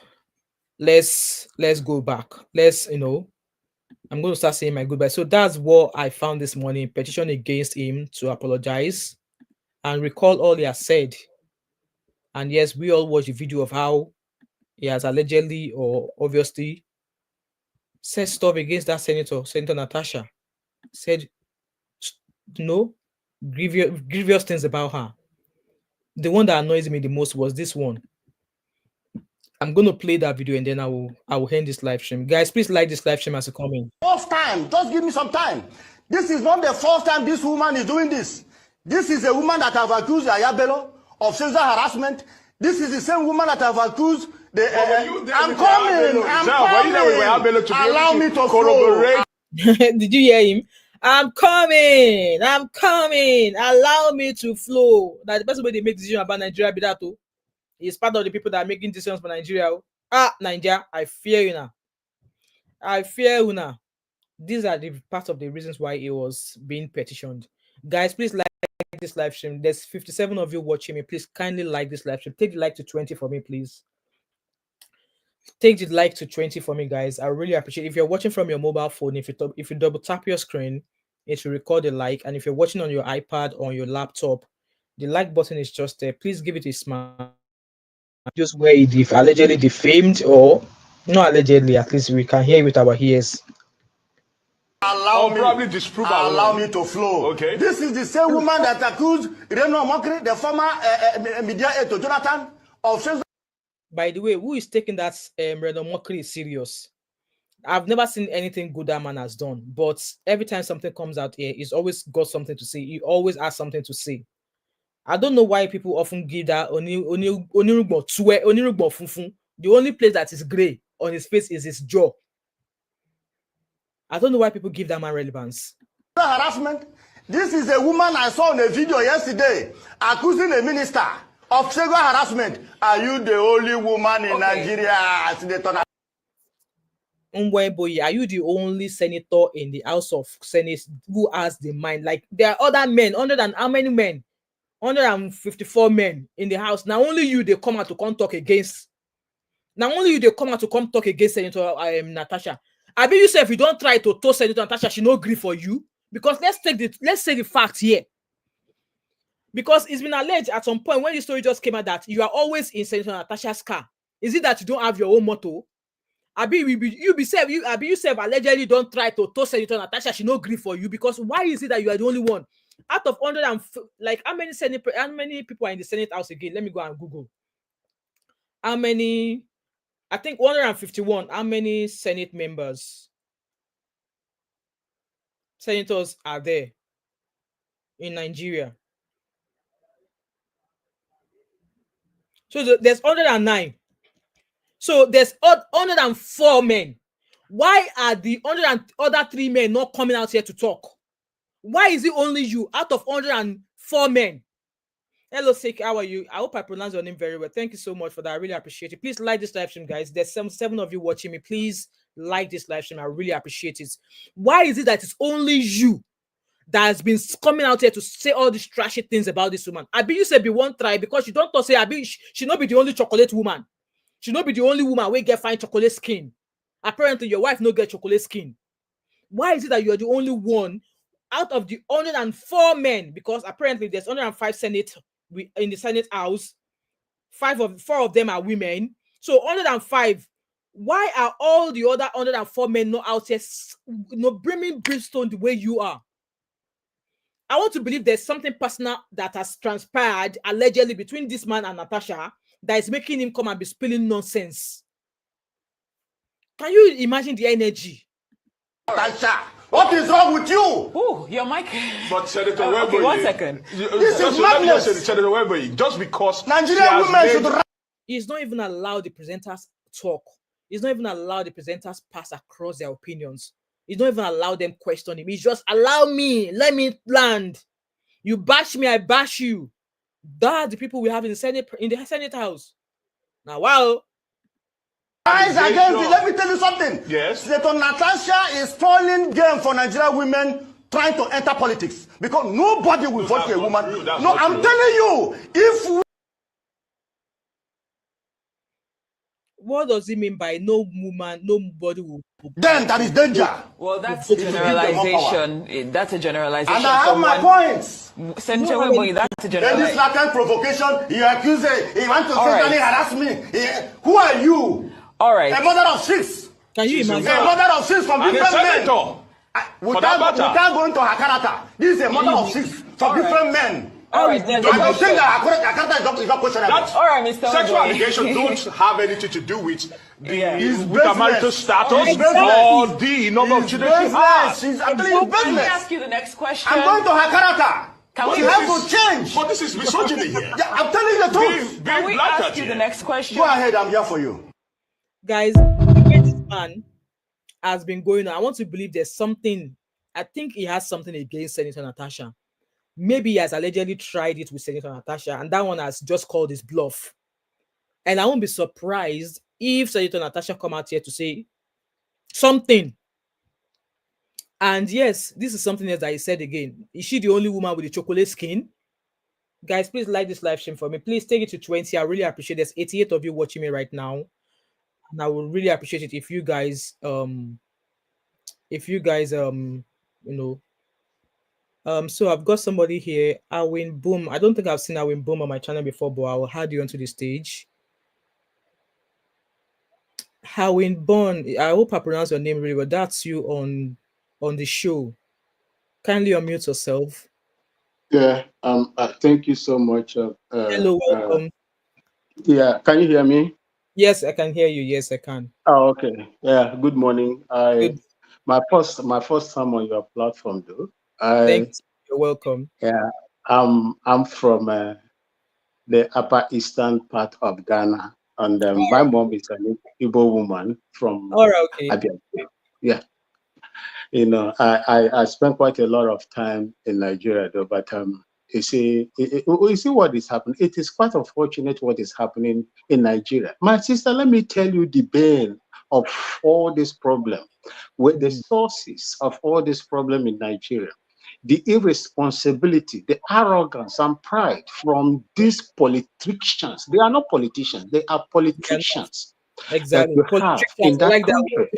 let's go back. I'm going to start saying my goodbye. So that's what I found this morning. Petition against him to apologize and recall all he has said. And yes, we all watched the video of how he has allegedly or obviously said stuff against that Senator Natasha. Said, grievous things about her. The one that annoys me the most was this one. I'm going to play that video and then I will end this live stream. Guys, please like this live stream as you come in. First time, just give me some time. This is not the first time this woman is doing this. This is a woman that have accused Yahaya Bello of sexual harassment. This is the same woman that have accused the. I'm coming. Allow me to corroborate. Did you hear him? I'm coming. Allow me to flow. That's the best way they make decisions about Nigeria. Be that too. He's part of the people that are making decisions for Nigeria. Nigeria, I fear you now. These are the part of the reasons why it was being petitioned. Guys, please like this live stream. There's 57 of you watching me. Please kindly like this live stream. Take the like to 20 for me, please. Take the like to 20 for me, guys. I really appreciate it. If you're watching from your mobile phone, if you double tap your screen, it will record a like. And if you're watching on your iPad or on your laptop, the like button is just there. Please give it a smile. Just where he allegedly defamed, or not allegedly, at least we can hear it with our ears. Allow me to flow. Okay. This is the same woman that accused Emmanuel Uduaghan, the former media aide to Jonathan, of sexual. By the way, who is taking that Emmanuel Uduaghan serious? I've never seen anything good that man has done, but every time something comes out here, he's always got something to say. He always has something to say. I don't know why people often give that the only place that is gray on his face is his jaw. I don't know why people give that man relevance. Harassment. This is a woman I saw in a video yesterday accusing a minister of sexual harassment. Are you the only woman in Nigeria? Nwaebonyi, are you the only senator in the House of Senate who has the mind? Like, there are other men, how many men? 154 men in the house. Now only you they come out to come talk against. Senator Natasha. I bet you say if you don't try to toast Senator Natasha, she no agree for you. Because let's say the fact here. Because it's been alleged at some point when the story just came out that you are always in Senator Natasha's car. Is it that you don't have your own motto? You allegedly don't try to toast Senator Natasha, she no agree for you. Because why is it that you are the only one? Out of 100 and how many people are in the Senate House again? Let me go and Google. How many? I think 151. How many Senate members? Senators are there in Nigeria? So there's 109. So there's 104 men. Why are the other 3 men not coming out here to talk? Why is it only you out of 104 men? Hello, Sik. How are you? I hope I pronounced your name very well. Thank you so much for that. I really appreciate it. Please like this live stream, guys. There's seven of you watching me. Please like this live stream. I really appreciate it. Why is it that it's only you that has been coming out here to say all these trashy things about this woman? I be you say be one try because you don't talk say I be she not be the only chocolate woman. She not be the only woman we get fine chocolate skin. Apparently, your wife no get chocolate skin. Why is it that you are the only one out of the 104 men? Because apparently there's 105 Senate in the Senate House. 4 of them are women. So 105. Why are all the other 104 men not out here, bringing brimstone the way you are? I want to believe there's something personal that has transpired allegedly between this man and Natasha that is making him come and be spilling nonsense. Can you imagine the energy? Natasha, what is wrong with you? Oh, your mic. But Senator Okay, Nwaebonyi, 1 second. This is madness. Senator Nwaebonyi, just because Nigerian women should. He's not even allowed the presenters talk. He's not even allowed the presenters pass across their opinions. He's not even allowed them question him. He's just allow me, let me land. You bash me, I bash you. That's the people we have in the Senate House. Now, wow. Guys against it. Let me tell you something. Yes. Senator Natasha is spoiling game for Nigerian women trying to enter politics because nobody will vote for a woman. No, I'm telling you, if we What does he mean by no woman, nobody will? then that is danger. Well, that's a generalization. That's a generalization. And I have my points. Senator Nwaebonyi, that's a In this generalization. latent provocation, you accuse it. You want to All right. sexually harass me. Who are you? All right. A mother of 6. Can you imagine? A mother of 6 from and a different men. senator. Without going to her character. This is a mother of 6 from different men. All right. I don't think that her character is not questionable. That's, All right, Mr. sexual Nwaebonyi. allegations don't have anything to do with the His with her marital business. status His business. or the number of children she has. She's actually Let his me business. ask you the next question. I'm going to her character. Can we She has to change. But this is misogyny here. Yeah, I'm telling you the truth. Can we black ask at you you. the next question? Go ahead, I'm here for you. Guys, the way this man has been going on, I want to believe there's something. I think he has something against Senator Natasha. Maybe he has allegedly tried it with Senator Natasha, and that one has just called his bluff. And I won't be surprised if Senator Natasha come out here to say something. And yes, this is something else that he said again. Is she the only woman with the chocolate skin? Guys, please like this live stream for me. Please take it to 20. I really appreciate it. There's 88 of you watching me right now. And I would really appreciate it if you guys so I've got somebody here, Awin Boom. I don't think I've seen Awin Boom on my channel before, but I will add you onto the stage. Awin Boom, I hope I pronounce your name really well. That's you on the show. Kindly unmute yourself. Yeah, thank you so much. Hello, welcome. Yeah, can you hear me? Yes, I can hear you. Yes, I can. Oh, okay. Yeah, good morning. My first time on your platform, though. Thanks. You're welcome. Yeah, I'm from the upper eastern part of Ghana, and my mom is an Igbo woman from Abia. Yeah. You know, I spent quite a lot of time in Nigeria, though, but you see what is happening. It is quite unfortunate what is happening in Nigeria. My sister, let me tell you the bane of all this problem, with the sources of all this problem in Nigeria, the irresponsibility, the arrogance and pride from these politicians. They are not politicians, they are politicians. Exactly. That you have in that country.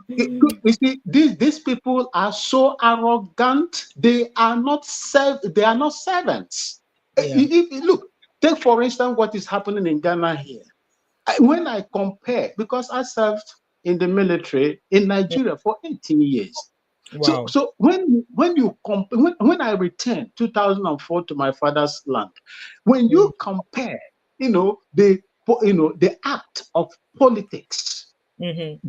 You see, these people are so arrogant. They are not servants. Yeah. Look, take for instance what is happening in Ghana here. When I compare, because I served in the military in Nigeria for 18 years. Wow. So when I returned 2004 to my father's land, when you compare, the act of politics between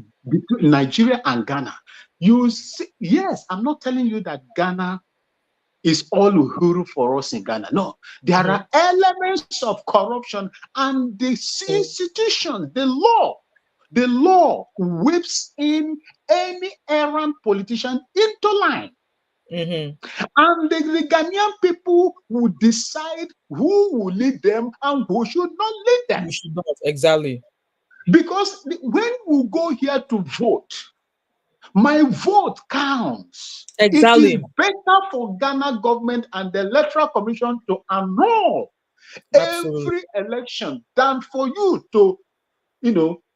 Nigeria and Ghana, you see, yes, I'm not telling you that Ghana is all uhuru for us in Ghana. No, there are elements of corruption, and the institutions, the law whips in any errant politician into line. And the Ghanaian people will decide who will lead them and who should not lead them. You should not, exactly. Because when we go here to vote, my vote counts. Exactly. It is better for Ghana government and the Electoral Commission to annul every election than for you to,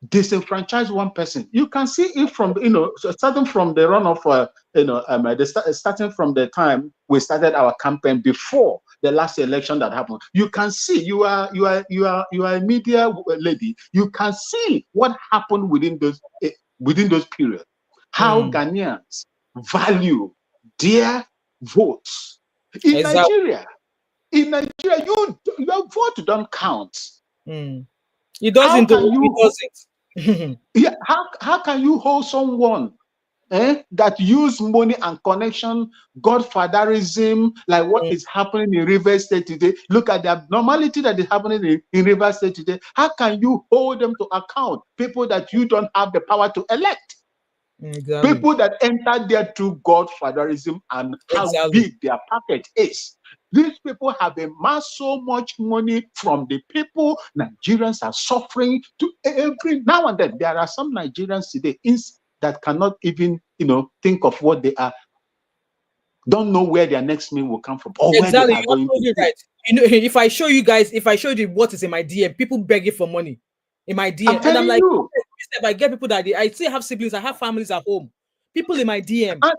disenfranchise one person. You can see it from, starting from the run of, starting from the time we started our campaign before the last election that happened. You can see, you are a media lady. You can see what happened within those periods. How Ghanaians value their votes. In Nigeria, your vote don't count. It doesn't. Yeah, how can you hold someone that use money and connection, godfatherism, like what is happening in Rivers State today? Look at the abnormality that is happening in Rivers State today. How can you hold them to account? People that you don't have the power to elect. Exactly. People that enter there through godfatherism and how big their package is. These people have amassed so much money from the people. Nigerians are suffering to every now and then. There are some Nigerians today that cannot even, think of what they are, don't know where their next meal will come from or exactly. where they are going to. Right. If I show you guys, if I show you what is in my DM, people begging for money in my DM, and I'm like, okay, if I get people that I still have siblings, I have families at home, people in my DM. And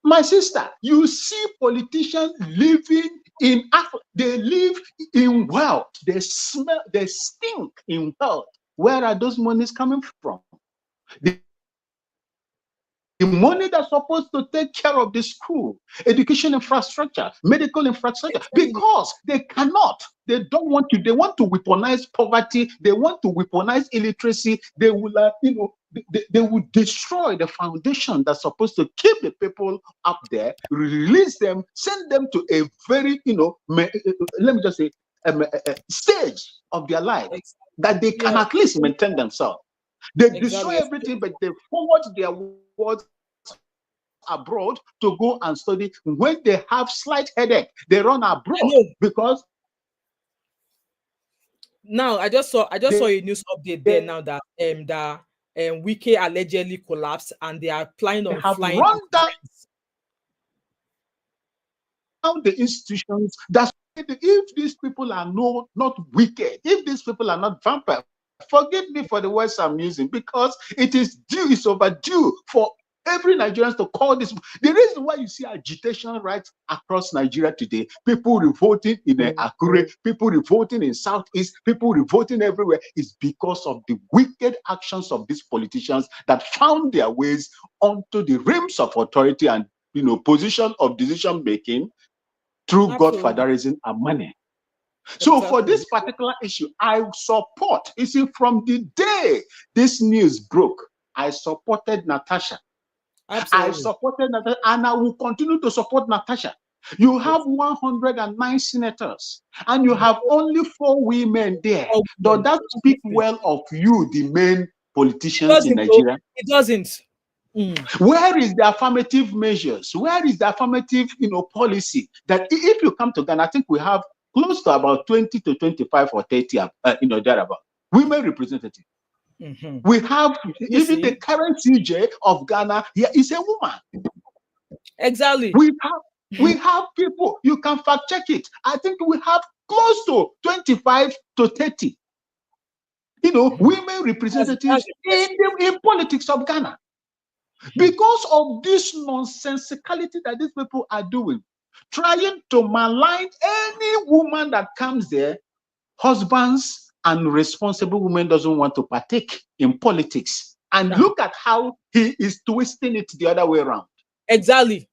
my sister, you see politicians living in Africa. They live in wealth. They stink in wealth. Where are those monies coming from? The money that's supposed to take care of the school, education infrastructure, medical infrastructure, because they cannot. They don't want to. They want to weaponize poverty. They want to weaponize illiteracy. They will, they will destroy the foundation that's supposed to keep the people up there, release them, send them to a very, let me just say, stage of their life that they can at least maintain themselves. They destroy everything, but they forward their words abroad to go and study. When they have slight headache, they run abroad because. Now I just saw a news update there now that Wike allegedly collapsed and they are planning on flying. Run down the institutions. That's if these people are not wicked, if these people are not vampires. Forgive me for the words I'm using because it's overdue for every Nigerian to call this. The reason why you see agitation right across Nigeria today, people revolting in Akure, people revolting in Southeast, people revolting everywhere, is because of the wicked actions of these politicians that found their ways onto the realms of authority and position of decision making through godfatherism and money. So for this particular issue, I support. You see, from the day this news broke, I supported Natasha. Absolutely. I supported Natasha, and I will continue to support Natasha. You have 109 senators, and you have only 4 women there. Does that speak well of you, the main politicians in Nigeria? It doesn't. Where is the affirmative measures? Where is the affirmative, policy that if you come to Ghana, I think we have close to about 20 to 25 or 30, thereabout women representatives. We have even the current CJ of Ghana is a woman. Exactly. We have people, you can fact check it. I think we have close to 25 to 30, women representatives in politics of Ghana. Because of this nonsensicality that these people are doing, trying to malign any woman that comes there, husbands and responsible women doesn't want to partake in politics. And look at how he is twisting it the other way around. Exactly.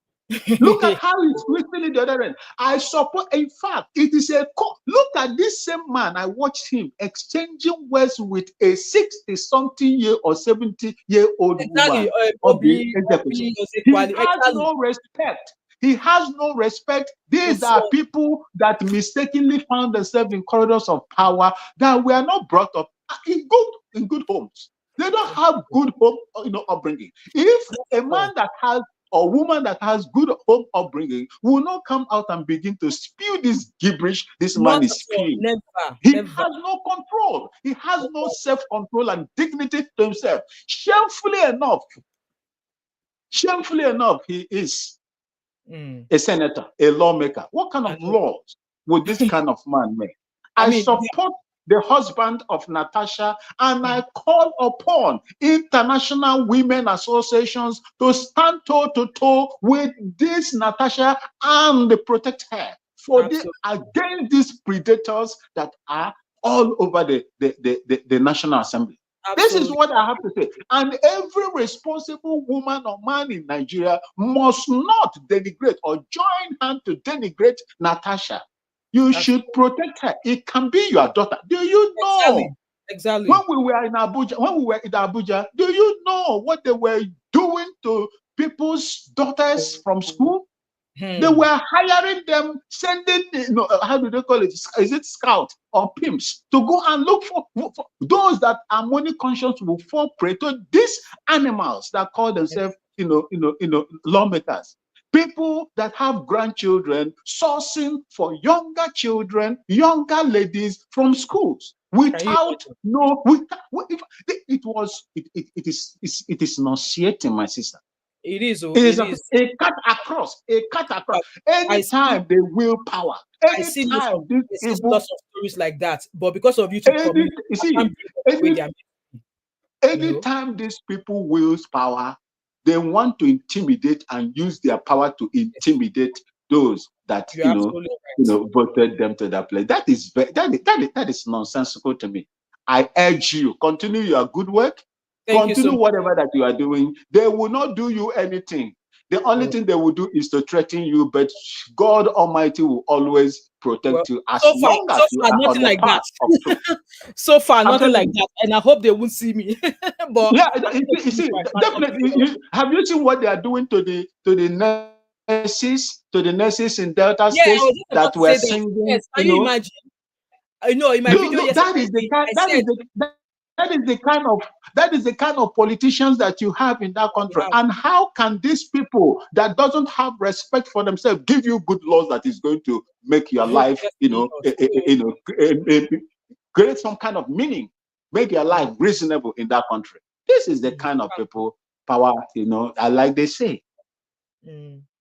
Look at how he's twisting it the other end. I support, in fact, it is look at this same man. I watched him exchanging words with a 60-something year or 70-year-old woman. He has no respect. He has no respect. These are people that mistakenly found themselves in corridors of power that were not brought up in good homes. They don't have good home, upbringing. If a man that has or woman that has good home upbringing will not come out and begin to spew this gibberish this man is spewing. He has no control. He has no self-control and dignity to himself. Shamefully enough, he is a senator, a lawmaker. What kind of laws would this kind of man make? I support the husband of Natasha, and I call upon international women associations to stand toe-to-toe with this Natasha and protect her against these predators that are all over the National Assembly. This is what I have to say. And every responsible woman or man in Nigeria must not denigrate or join hand to denigrate Natasha. You should protect her. It can be your daughter. Do you know? Exactly. When we were in Abuja, do you know what they were doing to people's daughters from school? They were hiring them, sending, how do they call it? Is it scout or pimps to go and look for those that are money conscious will fall prey to these animals that call themselves, lawmakers. People that have grandchildren sourcing for younger children, younger ladies from schools without it is nauseating, my sister. It is. It is a cut across. Anytime they will power. Anytime this lots of stories like that. But because of YouTube, anytime these people wield power, they want to intimidate and use their power to intimidate those that voted them to that place. That is nonsensical to me. I urge you, continue your good work. Continue whatever that you are doing. They will not do you anything. The only thing they will do is to threaten you, but God Almighty will always protect you as long as you are on the path of truth. So far, nothing like that, and I hope they won't see me. But yeah, you see, definitely. Have you seen what they are doing to the nurses in Delta State that were singing? Yes, can you imagine? I know in my video yesterday, that is the kind of politicians that you have in that country. And how can these people that doesn't have respect for themselves give you good laws that is going to make your life, create some kind of meaning, make your life reasonable in that country? This is the kind of people, power, like they say.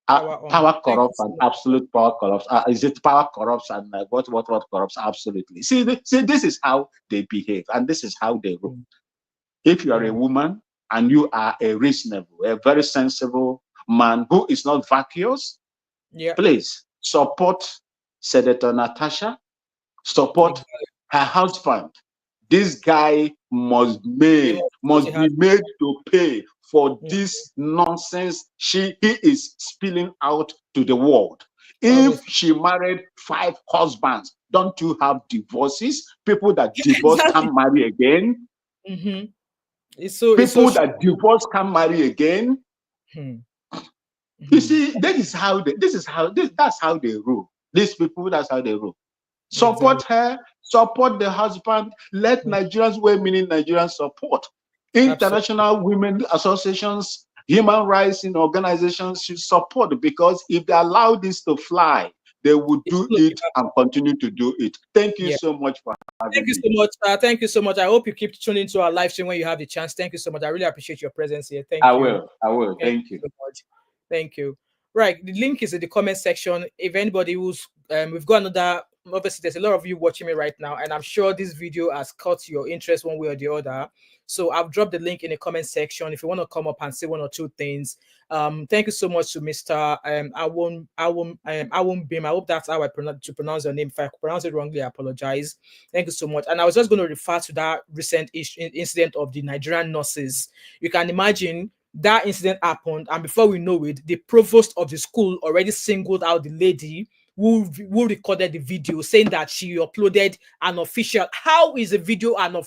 Power corrupts and absolute power corrupts. Is it power corrupts and what corrupts? Absolutely. See, this is how they behave, and this is how they rule. If you are a woman and you are a reasonable, a very sensible man who is not vacuous, please support Senator Natasha, support her husband. This guy must be made to pay for this nonsense he is spilling out to the world. If she married 5 husbands, don't you have divorces? People that divorce can't marry again. People that divorce can't marry again. You see, that's how they rule. These people, that's how they rule. Support her, support the husband. Let Nigerians, meaning Nigerians, support. International women associations, human rights organizations should support, because if they allow this to fly, they will do it and continue to do it. Thank you so much for having me. Thank you so much. I hope you keep tuning into our live stream when you have the chance. Thank you so much. I really appreciate your presence here. Thank you. I will. Thank you so much. Thank you. Right, the link is in the comment section. If anybody who's we've got another, obviously there's a lot of you watching me right now, and I'm sure this video has caught your interest one way or the other. So I've dropped the link in the comment section if you want to come up and say 1 or 2 things. Thank you so much to Mr. Awon Bim. I hope that's how I pronounce your name. If I pronounce it wrongly, I apologize. Thank you so much. And I was just going to refer to that recent incident of the Nigerian nurses. You can imagine that incident happened, and before we know it, the provost of the school already singled out the lady who recorded the video, saying that she uploaded an official. How is a video an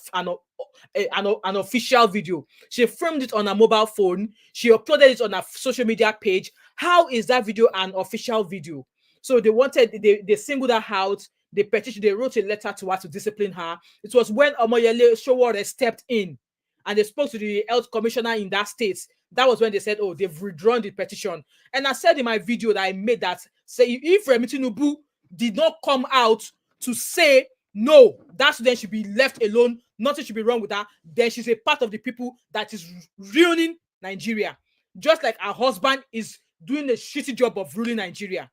official video? She filmed it on a mobile phone. She uploaded it on a social media page. How is that video an official video? So they singled her out. They petitioned. They wrote a letter to her to discipline her. It was when Omoyele Sowore stepped in, and they spoke to the health commissioner in that state That was when they said, oh, they've withdrawn the petition. And I said in my video that I made that, say, if Remi Tinubu did not come out to say, no, that student should be left alone, nothing should be wrong with her, then she's a part of the people that is ruining Nigeria. Just like her husband is doing a shitty job of ruling Nigeria.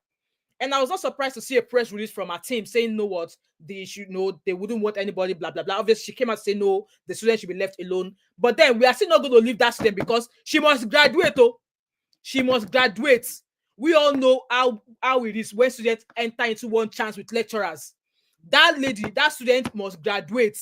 And I was not surprised to see a press release from her team saying, no, what, they should know, they wouldn't want anybody, blah, blah, blah. Obviously, she came out saying, no, the student should be left alone. But then we are still not going to leave that student because she must graduate, oh. She must graduate. We all know how it is when students enter into one chance with lecturers. That lady, that student must graduate.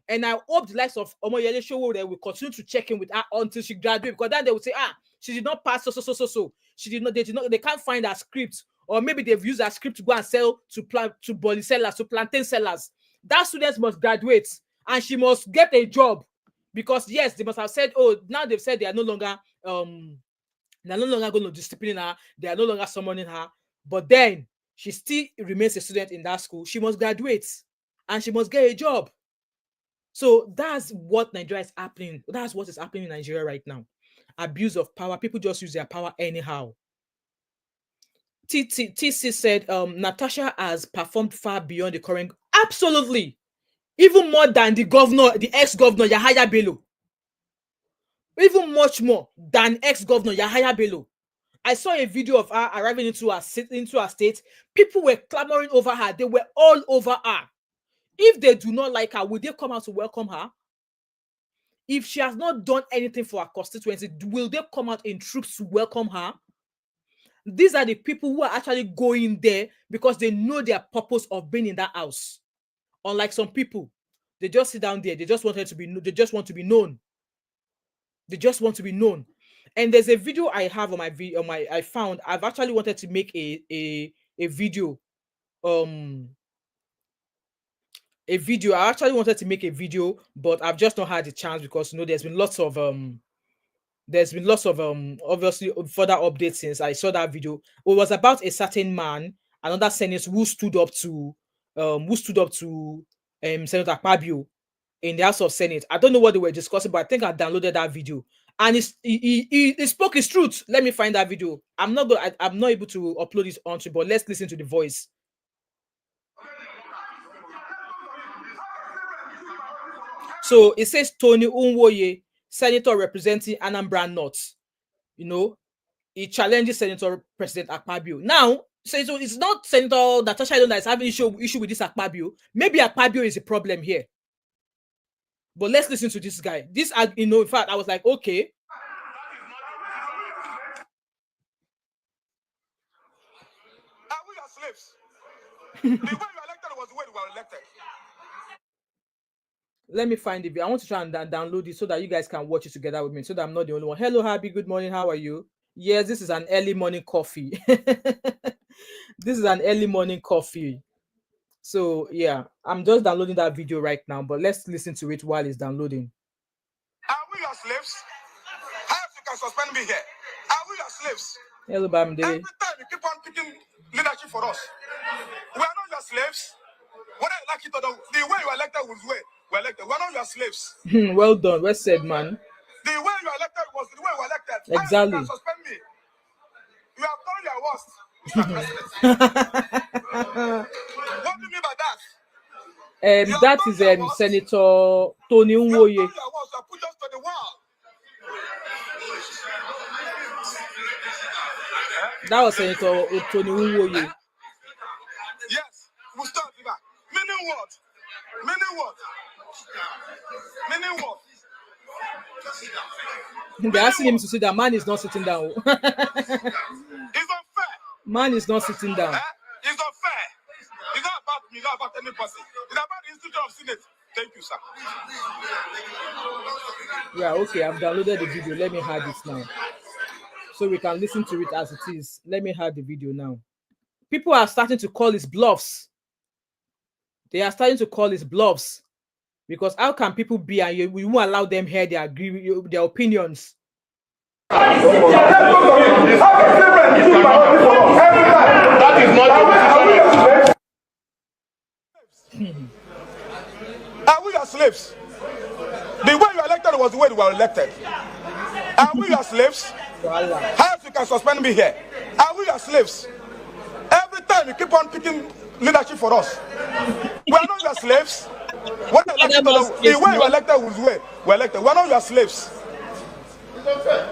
And I hope the likes of Omoyele Showo will continue to check in with her until she graduates, because then they will say, she did not pass so. She did not, they can't find her script. Or maybe they've used her script to go and sell to bolly sellers, to plantain sellers. That student must graduate and she must get a job. Because yes, they must have said, oh, now they've said they are no longer going to discipline her, they are no longer summoning her. But then she still remains a student in that school. She must graduate and she must get a job. So that's what Nigeria is happening. That's what is happening in Nigeria right now. Abuse of power. People just use their power anyhow. TC said, Natasha has performed far beyond the current. Absolutely. Even more than the governor, the ex-governor, Yahaya Bello. Even much more than ex-governor Yahaya Bello. I saw a video of her arriving into her state. People were clamoring over her. They were all over her. If they do not like her, will they come out to welcome her? If she has not done anything for her constituency, will they come out in troops to welcome her? These are the people who are actually going there because they know their purpose of being in that house. Unlike some people, they just sit down there. They just want her to be. They just want to be known. They just want to be known. And there's a video I have on my I found. I've actually wanted to make a video. A video. I actually wanted to make a video, but I've just not had the chance because there's been lots of obviously further updates since I saw that video. It was about a certain man, another senator who stood up to Senator Akpabio in the House of Senate. I don't know what they were discussing, but I think I downloaded that video. And he spoke his truth. Let me find that video. I'm not able to upload this onto, but let's listen to the voice. So it says Tony Nwoye, senator representing Anambra North. He challenges Senator President Akpabio. Now, so it's not Senator Natasha Akpoti-Uduaghan that is having issue with this Akpabio. Maybe Akpabio is a problem here. But let's listen to this guy. In fact, I was like, okay. Are we your slaves? The way you elected was the way you were elected. Let me find the video. I want to try and download it so that you guys can watch it together with me, so that I'm not the only one. Hello, Happy. Good morning. How are you? Yes, this is an early morning coffee. This is an early morning coffee. So yeah, I'm just downloading that video right now, but let's listen to it while it's downloading. Are we your slaves? How you can suspend me here? Are we your slaves? Hello, Bamde. Every time you keep on picking leadership for us. We are not your slaves. Whether you like it or not, the way you elected was the way we elected. We are not your slaves. Well done. Well said, man. The way you elected was the way we elected. Exactly. How you can suspend me? You have done your worst. What do you mean by that? That is Senator Tony Nwoye. Put us to the wall. That was Senator Tony Nwoye. Yes, we'll start with that. Meaning what? Meaning what? Meaning what? They're asking him to sit down. Man is not sitting down. It's unfair. Man is not sitting down. It's unfair. It's not about me, not about any person. It's about the Institute of Senate. Thank you, sir. Yeah, okay. I've downloaded the video. Let me hide it now, so we can listen to it as it is. Let me hide the video now. People are starting to call his bluffs. They are starting to call his bluffs. Because how can people be and we won't allow them hear their opinions? That is not Are we your slaves? The way you elected was the way you were elected. Are we your slaves? How else you can suspend me here? Are we your slaves? Every time you keep on picking leadership for us. We are not your slaves. What elected the way you elected was way we elected. We are not your slaves. The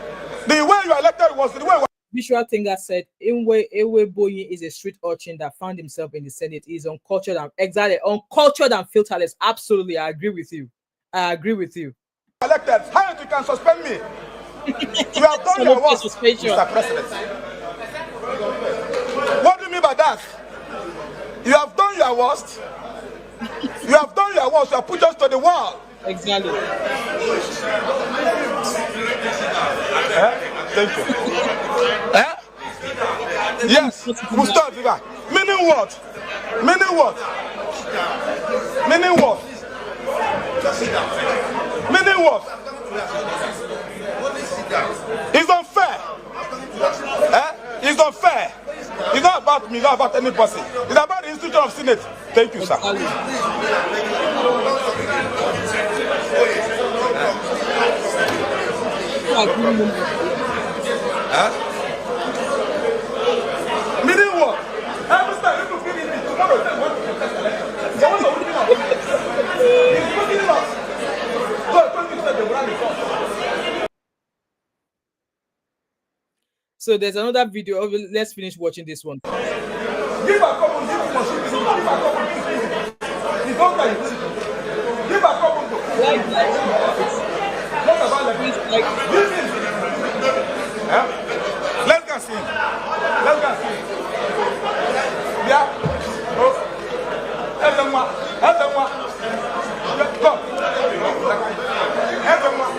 way you elected was the way. Visual Thinker said, Nwaebonyi is a street urchin that found himself in the Senate. He's uncultured and exactly uncultured and filterless. Absolutely, I agree with you. I agree with you. Elected. How you can suspend me? You have done your work, Mr. President. What do you mean by that? You have done your worst. You have done your worst. You have put us to the wall. Exactly. Thank you. Yes, Mustafa. Meaning what? Meaning what? Meaning what? Meaning what? It's unfair. It's unfair. It's not about me, not about any person. It's about the institution of Senate. Thank you, sir. Meaning what? Every time you finish it, tomorrow they want to contest election. They want to win it. It's looking at us. So there's another video. Let's finish watching this one. Give a couple, give a couple. Give a couple. Let's go see. Let's go see. Yeah. Everyone. Everyone. Go. Everyone.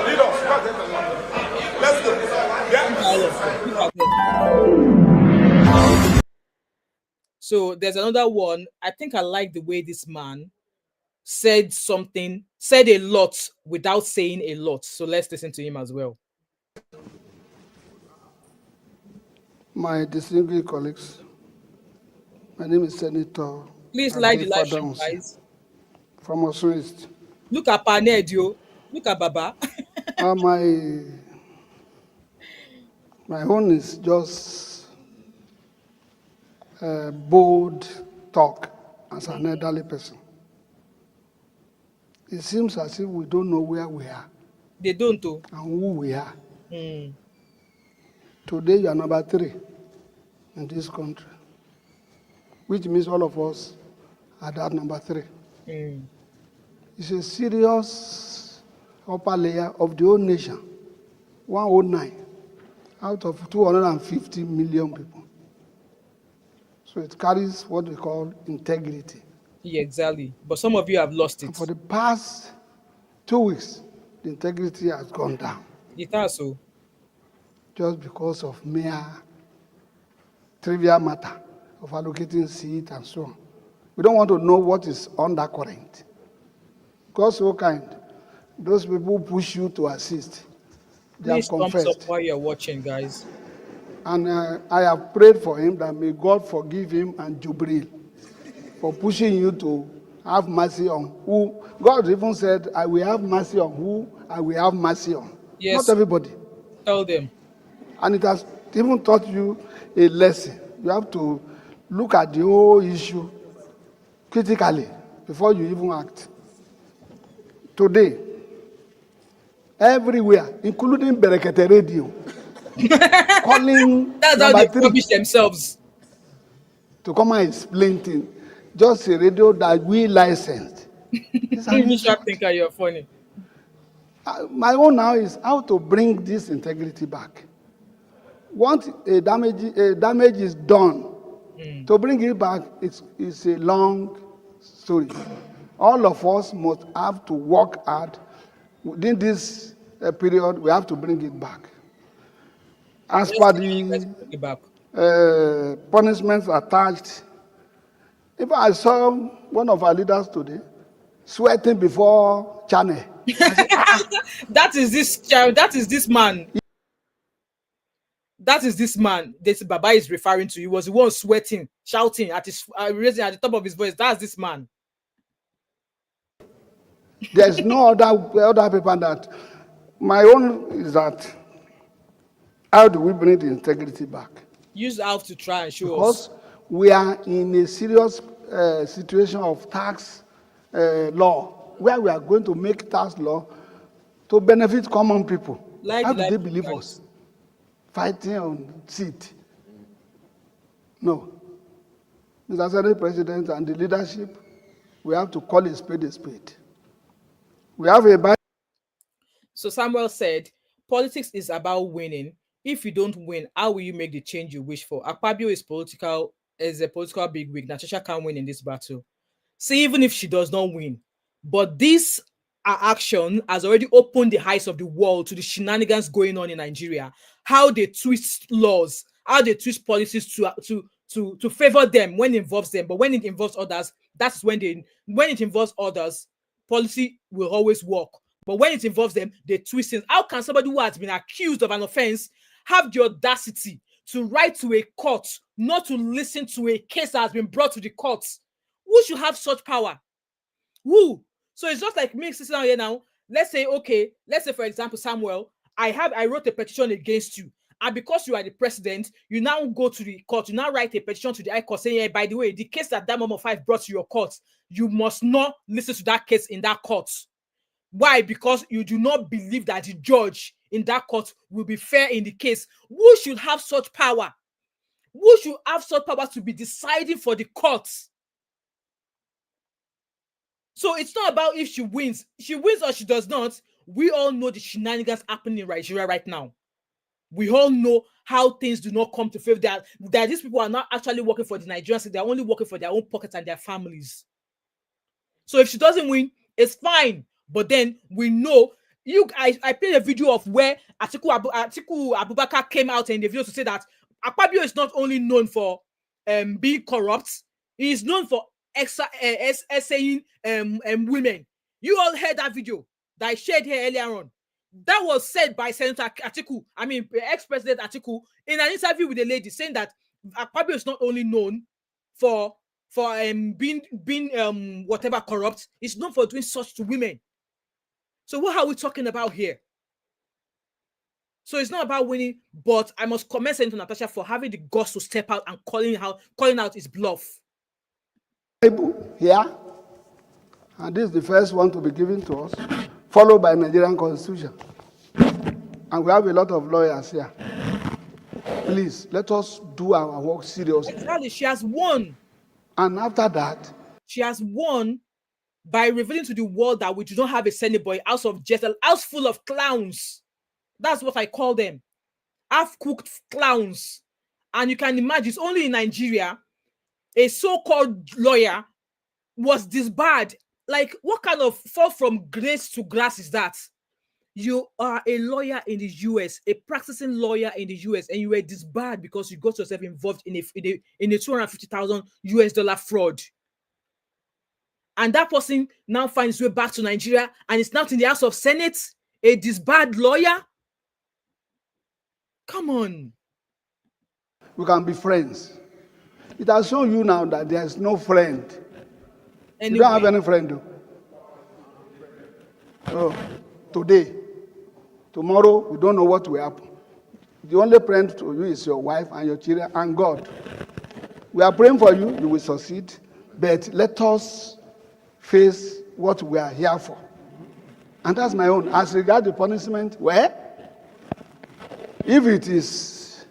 Lead us. Let's go. Yeah. So there's another one. I think I like the way this man said a lot without saying a lot. So let's listen to him as well. My distinguished colleagues, my name is Senator. Please like the live stream, guys. From Osun East. Look at Panedio. Look at Baba. My own is just bold talk as an elderly person. It seems as if we don't know where we are. They don't know. And who we are. Today you are number 3 in this country, which means all of us are that number 3. It's a serious upper layer of the whole nation, 109 out of 250 million people. So it carries what we call integrity. Yeah, exactly. But some of you have lost it. And for the past 2 weeks, the integrity has gone down. It has so. Just because of mere trivial matter of allocating seat and so on. We don't want to know what is undercurrent. God so kind, those people who push you to assist, they Please have confessed. thumbs up while you're watching, guys. And I have prayed for him that may God forgive him and Jubril for pushing you to have mercy on who. God even said, I will have mercy on who I will have mercy on. Yes. Not everybody. Tell them. And it has even taught you a lesson. You have to look at the whole issue critically before you even act. Today, everywhere, including Berekete Radio, calling that's how they publish themselves to come and explain things. Just a radio that we licensed. Visual Thinker, you're funny. My own now is how to bring this integrity back. Once a damage is done, to bring it back, it's a long story. All of us must have to work hard. Within this period, we have to bring it back. As per the punishments attached, if I saw one of our leaders today sweating before Channel, that is this man. That is this man. This Baba is referring to. He was the one sweating, shouting at his raising at the top of his voice. That's this man. There's no other paper that My own is that, how do we bring the integrity back? Use how to try and show because us. we are in a serious situation of tax law, where we are going to make tax law to benefit common people. Like How the do they life believe guys. us? Fighting on seat. No. Mr. Senate President and the leadership, we have to call a spade a spade. We have a So Samuel said, politics is about winning. If you don't win, how will you make the change you wish for? Akpabio is a political bigwig. Natasha can't win in this battle. See, even if she does not win, but this action has already opened the eyes of the world to the shenanigans going on in Nigeria. How they twist laws, how they twist policies to favor them when it involves them, but when it involves others, that's when it involves others, policy will always work. But when it involves them, they twist it. How can somebody who has been accused of an offense have the audacity to write to a court not to listen to a case that has been brought to the courts? Who should have such power? Who? So it's just like me sitting down here now. Let's say, for example, Samuel, I wrote a petition against you. And because you are the president, you now go to the court, you now write a petition to the High Court saying, hey, by the way, the case that Mama 5 brought to your court, you must not listen to that case in that court. Why? Because you do not believe that the judge in that court will be fair in the case. Who should have such power? Who should have such power to be deciding for the courts? So it's not about if she wins. She wins or she does not. We all know the shenanigans happening in Nigeria right now. We all know how things do not come to favor, that these people are not actually working for the Nigerians. They're only working for their own pockets and their families. So if she doesn't win, it's fine. But then we know, I played a video of where Atiku Abubakar came out in the video to say that Akpabio is not only known for being corrupt, he is known for essaying women. You all heard that video that I shared here earlier on. That was said by Senator Atiku, ex-president Atiku, in an interview with a lady, saying that Akpabio is not only known for being whatever corrupt, it's known for doing such to women. So what are we talking about here? So it's not about winning, but I must commend Senator Natasha for having the guts to step out and calling out his bluff. Here, and this is the first one to be given to us, followed by Nigerian Constitution. And we have a lot of lawyers here. Please, let us do our work seriously. Exactly, she has won. And after that, she has won by revealing to the world that we do not have a Senate boy, house of just a house full of clowns. That's what I call them. Half-cooked clowns. And you can imagine, it's only in Nigeria, a so-called lawyer was disbarred. Like, what kind of fall from grace to grass is that? You are a lawyer in the US, a practicing lawyer in the US, and you were disbarred because you got yourself involved in a $250,000 fraud. And that person now finds his way back to Nigeria and is now in the House of Senate, a disbarred lawyer. Come on. We can be friends. It has shown you now that there is no friend. Anyway. You don't have any friend, though. Oh, today, tomorrow, we don't know what will happen. The only friend to you is your wife and your children and God. We are praying for you, you will succeed, but let us face what we are here for. And that's my own. As regards the punishment, well, if it is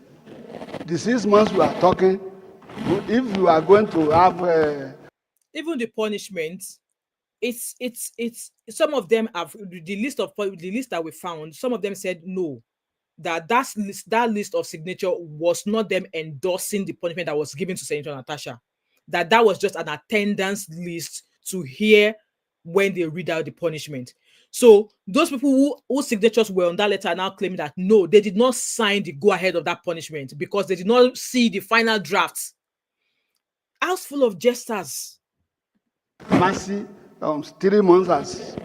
the 6 months we are talking, if you are going to have even the punishment, it's some of them have the list that we found. Some of them said no, that list of signature was not them endorsing the punishment that was given to Senator Natasha. That was just an attendance list to hear when they read out the punishment. So those people whose signatures were on that letter are now claiming that no, they did not sign the go-ahead of that punishment because they did not see the final draft. House full of jesters. Mercy, 3 months as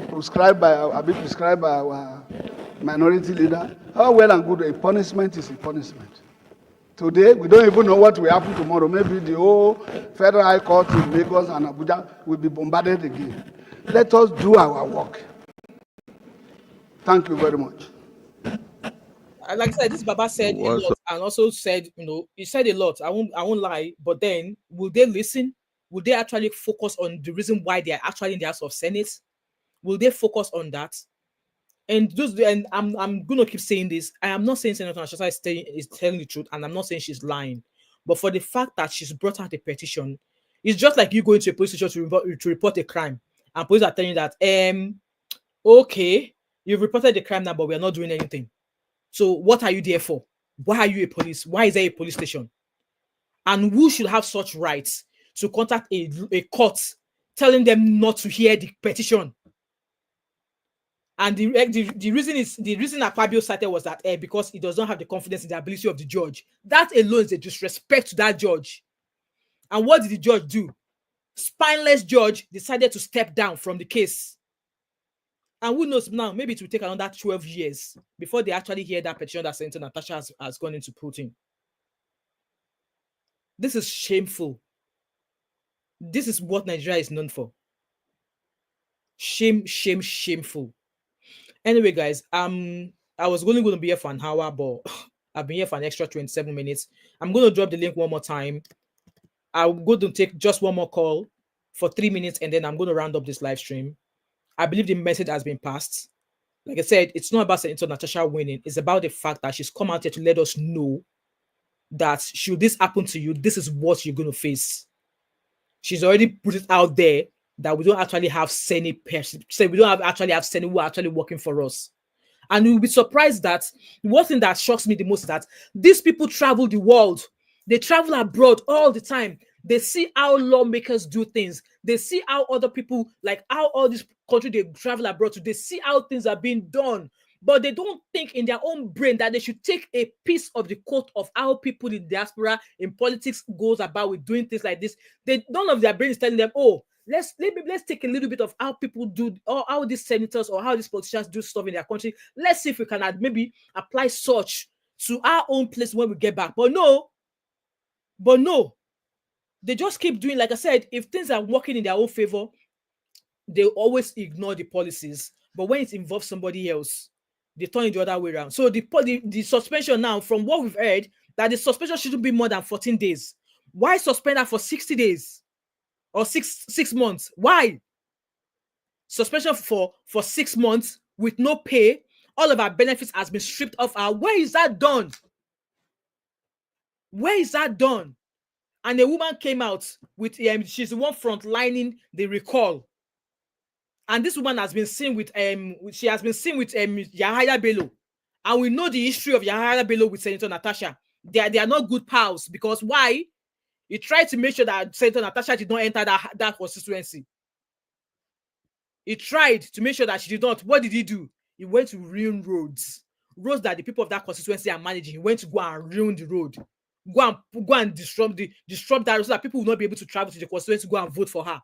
prescribed by our minority leader. How well and good a punishment is a punishment. Today, we don't even know what will happen tomorrow. Maybe the whole Federal High Court in Lagos and Abuja will be bombarded again. Let us do our work. Thank you very much. Like I said, this Baba said a lot and also said, he said a lot. I won't lie. But then, will they listen? Will they actually focus on the reason why they are actually in the House of Senate? Will they focus on that? And I'm gonna keep saying this. I am not saying Senator Natasha is telling the truth, and I'm not saying she's lying. But for the fact that she's brought out a petition, it's just like you going to a police station to report a crime, and police are telling you that okay, you've reported the crime now, but we are not doing anything. So what are you there for? Why are you a police? Why is there a police station? And who should have such rights to contact a court telling them not to hear the petition? And the reason Akpabio cited was that because he does not have the confidence in the ability of the judge. That alone is a disrespect to that judge. And what did the judge do? Spineless judge decided to step down from the case. And who knows now, maybe it will take another 12 years before they actually hear that petition that Senator Natasha has gone into putting. This is shameful. This is what Nigeria is known for. Shameful. Anyway, guys, I was only going to be here for an hour, but I've been here for an extra 27 minutes. I'm going to drop the link one more time. I'm going to take just one more call for 3 minutes, and then I'm going to round up this live stream. I believe the message has been passed. Like I said, it's not about Senator Natasha winning. It's about the fact that she's come out here to let us know that should this happen to you, this is what you're going to face. She's already put it out there that we don't actually have Senate person. We don't actually have Senate who are actually working for us. And you'll be surprised that one thing that shocks me the most is that these people travel the world. They travel abroad all the time. They see how lawmakers do things. They see how other people, like how all this country they travel abroad to, they see how things are being done. But they don't think in their own brain that they should take a piece of the coat of how people in diaspora, in politics goes about with doing things like this. None of their brain is telling them, oh, let's take a little bit of how people do, or how these senators or how these politicians do stuff in their country. Let's see if we can maybe apply such to our own place when we get back. But no, they just keep doing, like I said, if things are working in their own favor, they always ignore the policies. But when it involves somebody else, they turn it the other way around. So the suspension now, from what we've heard, that the suspension shouldn't be more than 14 days. Why suspend her for 60 days? Or six months? Why? Suspension for 6 months with no pay. All of our benefits has been stripped off her. Where is that done? Where is that done? And a woman came out with she's the one frontlining the recall. And this woman has been seen with Yahaya Bello. And we know the history of Yahaya Bello with Senator Natasha. They are not good pals, because why? He tried to make sure that Senator Natasha did not enter that constituency. He tried to make sure that she did not. What did he do? He went to ruin roads that the people of that constituency are managing. He went to go and ruin the road. Go and disrupt that road so that people will not be able to travel to the constituency to go and vote for her.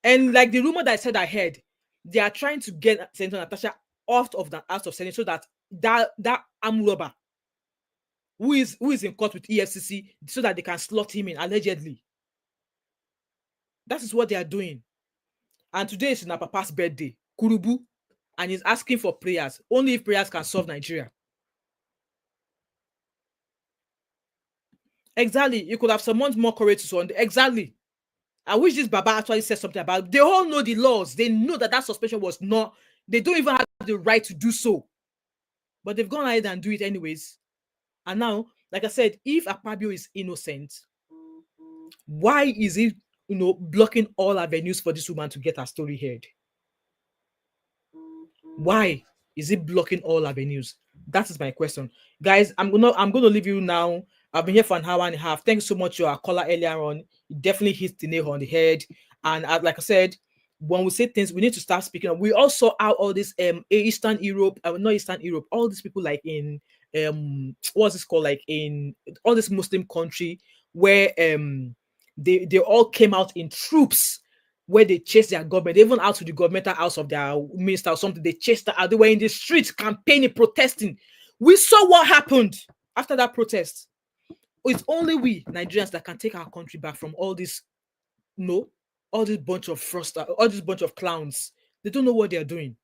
And like the rumor that I said I heard, they are trying to get Senator Natasha off of the House of Senate so that armed robber who is in court with EFCC, so that they can slot him in, allegedly. That is what they are doing. And today is Napapa's birthday, Kurubu, and he's asking for prayers. Only if prayers can solve Nigeria. Exactly. You could have someone more courageous on. Exactly. I wish this Baba actually said something about it. They all know the laws. They know that suspension was not. They don't even have the right to do so. But they've gone ahead and do it anyways. And now, like I said, if Akpabio is innocent, why is he, blocking all avenues for this woman to get her story heard? Why is it blocking all avenues? That is my question. Guys, I'm gonna leave you now. I've been here for an hour and a half. Thanks so much to our caller earlier on. It definitely hit the nail on the head. And like I said, when we say things, we need to start speaking up. We also have all this Eastern Europe, not Eastern Europe, all these people like in what's this called, like in all this Muslim country where they all came out in troops, where they chased their government, they even out to the governmental house of their minister or something. They chased her out. They were in the streets campaigning, protesting. We saw what happened after that protest. It's only we Nigerians that can take our country back from all this, all this bunch of fraudsters, all this bunch of clowns. They don't know what they are doing.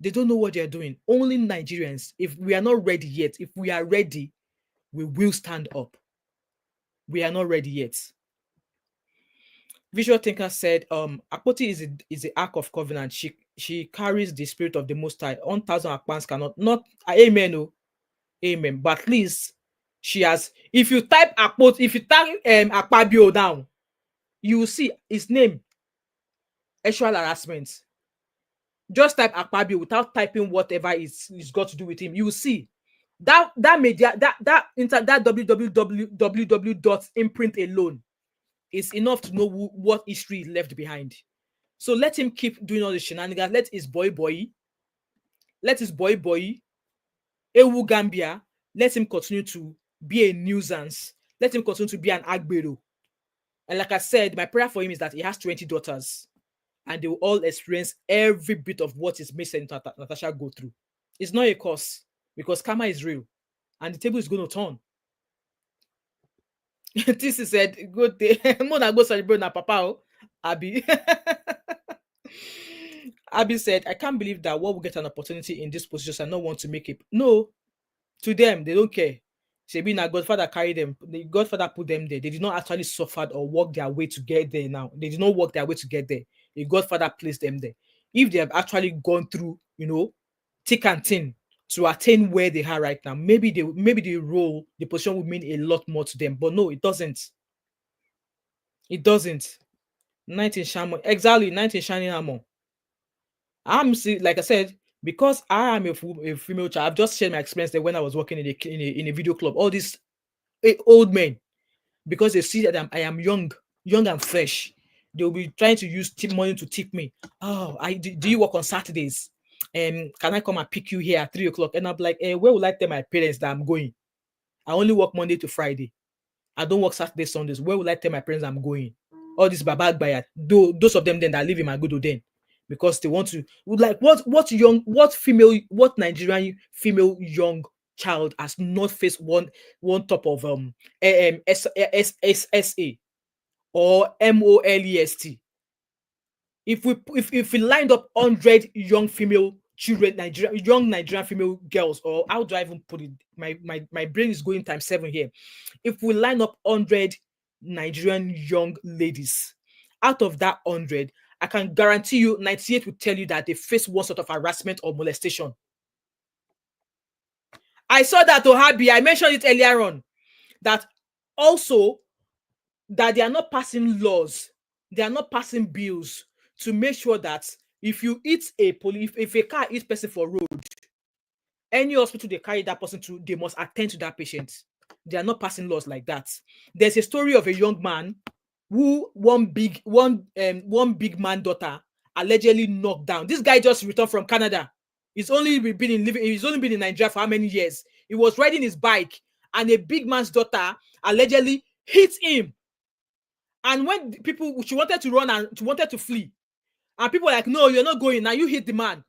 They don't know what they're doing. Only Nigerians, if we are not ready yet, if we are ready, we will stand up. We are not ready yet. Visual thinker said, Akpoti is the Ark of Covenant. She carries the spirit of the Most High. 1,000 Akpans cannot, not, amen, oh, amen. But at least she has, if you type Akpoti, if you type Akpabio down, you will see his name, sexual harassment. Just type Akpabio without typing whatever is got to do with him. You will see that media, that www.imprint alone is enough to know what history is left behind. So let him keep doing all the shenanigans. Let his boy, Ewu Gambia, let him continue to be a nuisance. Let him continue to be an agbero. And like I said, my prayer for him is that he has 20 daughters and they will all experience every bit of what his Miss Senator Natasha go through. It's not a curse because karma is real and the table is going to turn. This is said, good day. Mona go celebrate na papa, Abi. Abi said, I can't believe that what will get an opportunity in this position and not want to make it. No, to them, they don't care. Shebi na Godfather carry them. The Godfather put them there. They did not actually suffer or work their way to get there now. They did not work their way to get there. The Godfather placed them there. If they have actually gone through, thick and thin to attain where they are right now, maybe the role, the position would mean a lot more to them. But no, it doesn't. It doesn't. 19 Shamo. Exactly, 19 Shining Hammer. Like I said, because I am a female child, I've just shared my experience there when I was working in a video club. All these old men, because they see that I am young and fresh, they'll be trying to use money to tip me. Oh, do you work on Saturdays? Can I come and pick you here at 3 o'clock? And I'm like, where will I tell my parents that I'm going? I only work Monday to Friday. I don't work Saturday, Sundays. Where will I tell my parents I'm going? All these babag bayat, those of them then that live in my good then, because they want to, like, what Nigerian female young child has not faced one top of SSA or MOLEST. If we lined up 100 young female children, young Nigerian female girls, or how do I even put it? My brain is going times 7 here. If we line up 100 Nigerian young ladies, out of that 100, I can guarantee you 98 will tell you that they face one sort of harassment or molestation. I saw that Ohabi, I mentioned it earlier on, that also that they are not passing laws, they are not passing bills to make sure that if you hit if a car hits person for road, any hospital they carry that person to, they must attend to that patient. They are not passing laws like that. There's a story of a young man who one big man daughter allegedly knocked down. This guy just returned from Canada. He's only been in Nigeria for how many years? He was riding his bike and a big man's daughter allegedly hit him. And when she wanted to run and she wanted to flee, and people were like, no, you're not going. Now you hit the man.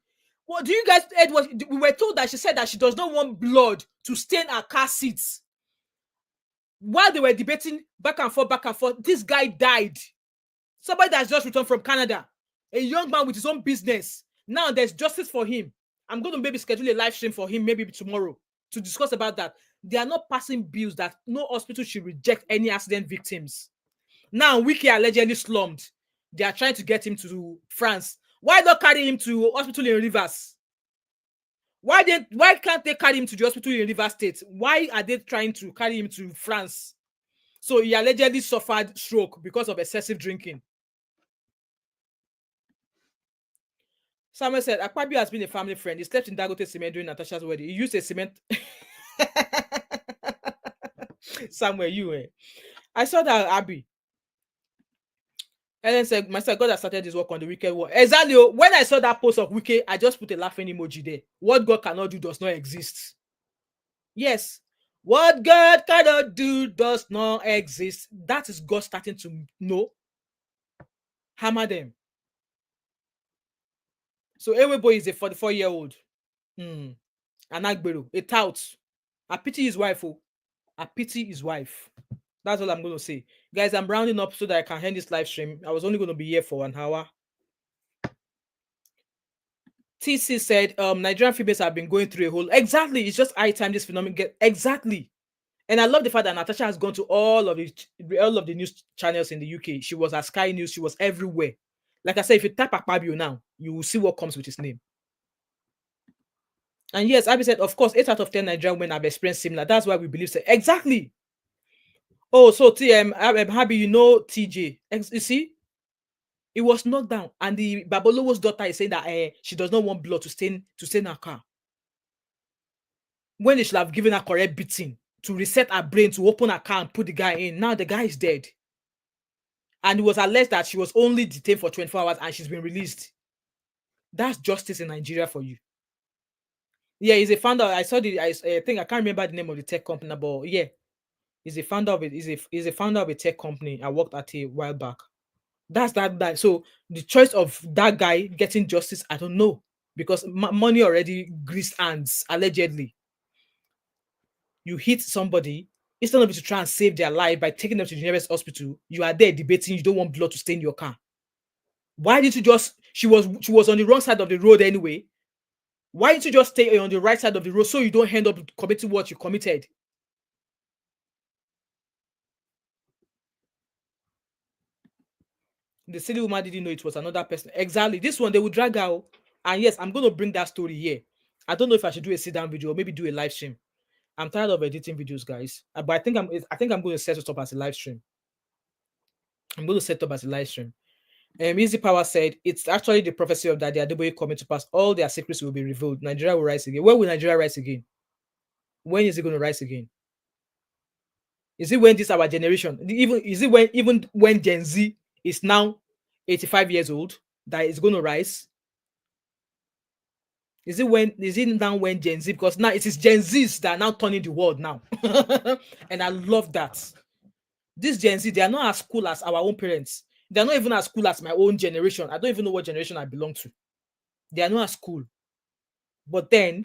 What do you guys, Edward? We were told that she said that she does not want blood to stain her car seats. While they were debating back and forth, this guy died. Somebody that's just returned from Canada. A young man with his own business. Now there's justice for him. I'm going to maybe schedule a live stream for him maybe tomorrow to discuss about that. They are not passing bills that no hospital should reject any accident victims. Now, Wiki allegedly slumped. They are trying to get him to France. Why not carry him to hospital in Rivers? Why can't they carry him to the hospital in Rivers State? Why are they trying to carry him to France? So he allegedly suffered stroke because of excessive drinking. Samuel said, Akpabio has been a family friend. He slept in Dagote cement during Natasha's wedding. He used a cement. Samuel, I saw that, Abby. Ellen said, Master God has started his work on the wicked one. Exactly. When I saw that post of wicked, I just put a laughing emoji there. What God cannot do does not exist. Yes. What God cannot do does not exist. That is God starting to know. Hammer them. So Nwaebonyi is a 44-year-old. An agbero, a tout. I pity his wife. I pity his wife. That's all I'm going to say. Guys, I'm rounding up so that I can end this live stream. I was only going to be here for 1 hour. TC said, Nigerian females have been going through a whole. Exactly. It's just high time this phenomenon get exactly. And I love the fact that Natasha has gone to all of the news channels in the UK. She was at Sky News. She was everywhere. Like I said, if you type Akpabio now, you will see what comes with his name. And yes, Abby said, of course, 8 out of 10 Nigerian women have experienced similar. That's why we believe so. Exactly. Oh, so TM, I'm happy you know TJ. You see, it was knocked down, and the Babolowo's daughter is saying that she does not want blood to stain her car. When they should have given her correct beating to reset her brain to open her car and put the guy in. Now the guy is dead. And it was alleged that she was only detained for 24 hours and she's been released. That's justice in Nigeria for you. Yeah, he's a founder. I saw I think I can't remember the name of the tech company, but yeah, he's a founder of it. He's a founder of a tech company I worked at a while back. That's that guy. So the choice of that guy getting justice, I don't know, because money already greased hands, allegedly. You hit somebody, instead of you to try and save their life by taking them to the nearest hospital, you are there debating you don't want blood to stain your car. Why didn't you just, she was on the wrong side of the road anyway. Why didn't you just stay on the right side of the road so you don't end up committing what you committed? The silly woman didn't know it was another person. Exactly. This one, they will drag out. And yes, I'm going to bring that story here. I don't know if I should do a sit-down video or maybe do a live stream. I'm tired of editing videos, guys. But I think I'm going to set it up as a live stream. I'm going to set up as a live stream. Easy Power said, it's actually the prophecy of that the Adeboye coming to pass. All their secrets will be revealed. Nigeria will rise again. When will Nigeria rise again? When is it going to rise again? Is it when this our generation? Is it even when Gen Z is now 85 years old that is going to rise? Is it now when Gen Z? Because now it is Gen Zs that are now turning the world now. And I love that. This Gen Z, they are not as cool as our own parents. They are not even as cool as my own generation. I don't even know what generation I belong to. They are not as cool. But then,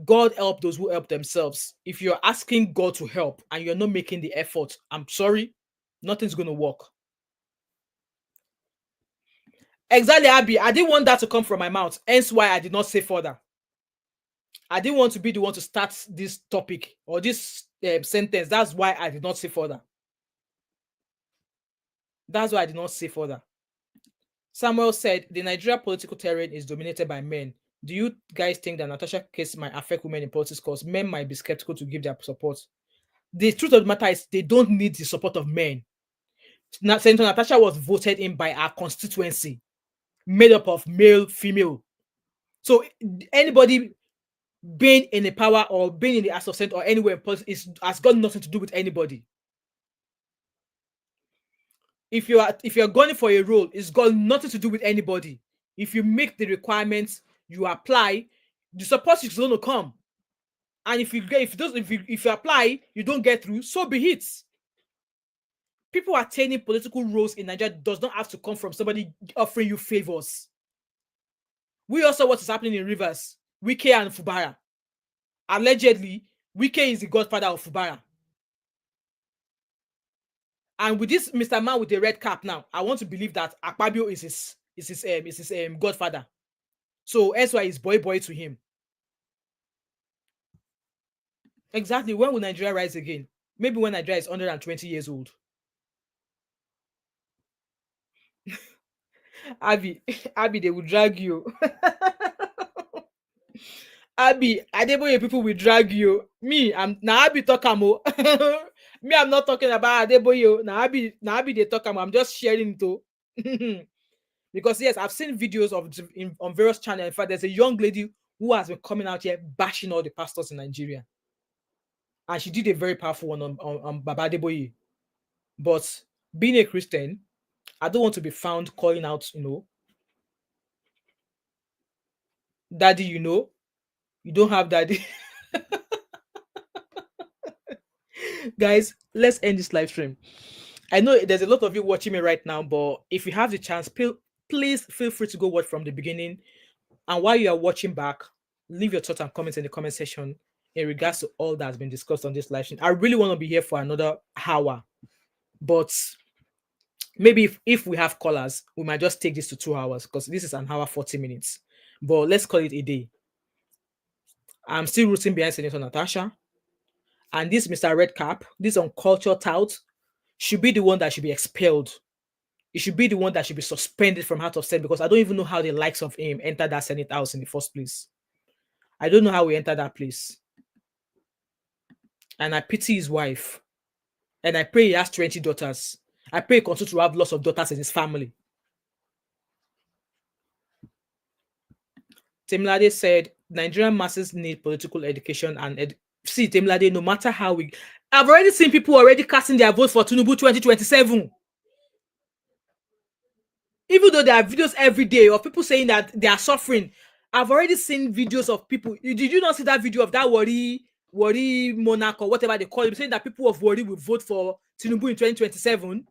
God help those who help themselves. If you're asking God to help and you're not making the effort, I'm sorry, nothing's going to work. Exactly, Abby. I didn't want that to come from my mouth. Hence why I did not say further. I didn't want to be the one to start this topic or this sentence. That's why I did not say further. That's why I did not say further. Samuel said, the Nigeria political terrain is dominated by men. Do you guys think that Natasha case might affect women in politics because men might be skeptical to give their support? The truth of the matter is they don't need the support of men. Senator Natasha was voted in by our constituency, made up of male, female. So anybody being in the power or being in the House of Senate or anywhere in politics has got nothing to do with anybody. If you're going for a role, it's got nothing to do with anybody. If you make the requirements, you apply, the support is going to come. And if you apply, you don't get through, so be it. People attaining political roles in Nigeria does not have to come from somebody offering you favors. We also what is happening in Rivers, Wike and Fubara. Allegedly, Wike is the godfather of Fubara. And with this Mr. Man with the red cap now, I want to believe that Akpabio is his godfather. So that's why he's boy to him. Exactly. When will Nigeria rise again? Maybe when Nigeria is 120 years old. Abby, they will drag you. Abby, Adeboye people will drag you. Me, I'm now Abby talkamo. Me, I'm not talking about Adeboye. Now Abby they talkamo. I'm just sharing it. Because yes, I've seen videos on various channels. In fact, there's a young lady who has been coming out here bashing all the pastors in Nigeria. And she did a very powerful one on Baba Adeboye. But being a Christian, I don't want to be found calling out, daddy, you don't have daddy. Guys, let's end this live stream. I know there's a lot of you watching me right now, but if you have the chance, please feel free to go watch from the beginning. And while you are watching back, leave your thoughts and comments in the comment section in regards to all that has been discussed on this live stream. I really want to be here for another hour, but maybe if we have callers, we might just take this to 2 hours because this is an hour 40 minutes. But let's call it a day. I'm still rooting behind Senator Natasha. And this Mr. Redcap, this uncultured tout, should be the one that should be expelled. It should be the one that should be suspended from House of Senate, because I don't even know how the likes of him entered that Senate House in the first place. I don't know how he entered that place. And I pity his wife. And I pray he has 20 daughters. I pray he continues to have lots of daughters in his family. Temilade said, Nigerian masses need political education and see, Temilade, no matter how I've already seen people already casting their vote for Tinubu 2027. Even though there are videos every day of people saying that they are suffering, I've already seen videos of people. Did you not see that video of that worry monarch or whatever they call it, saying that people of worry will vote for Tinubu in 2027?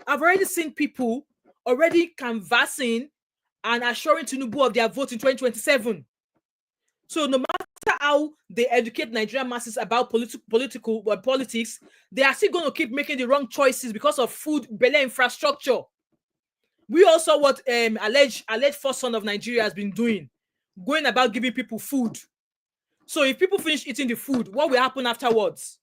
I've already seen people already canvassing and assuring Tinubu of their vote in 2027. So no matter how they educate Nigerian masses about politics, they are still going to keep making the wrong choices because of food, belly infrastructure. We also what alleged first son of Nigeria has been doing, going about giving people food. So if people finish eating the food, what will happen afterwards?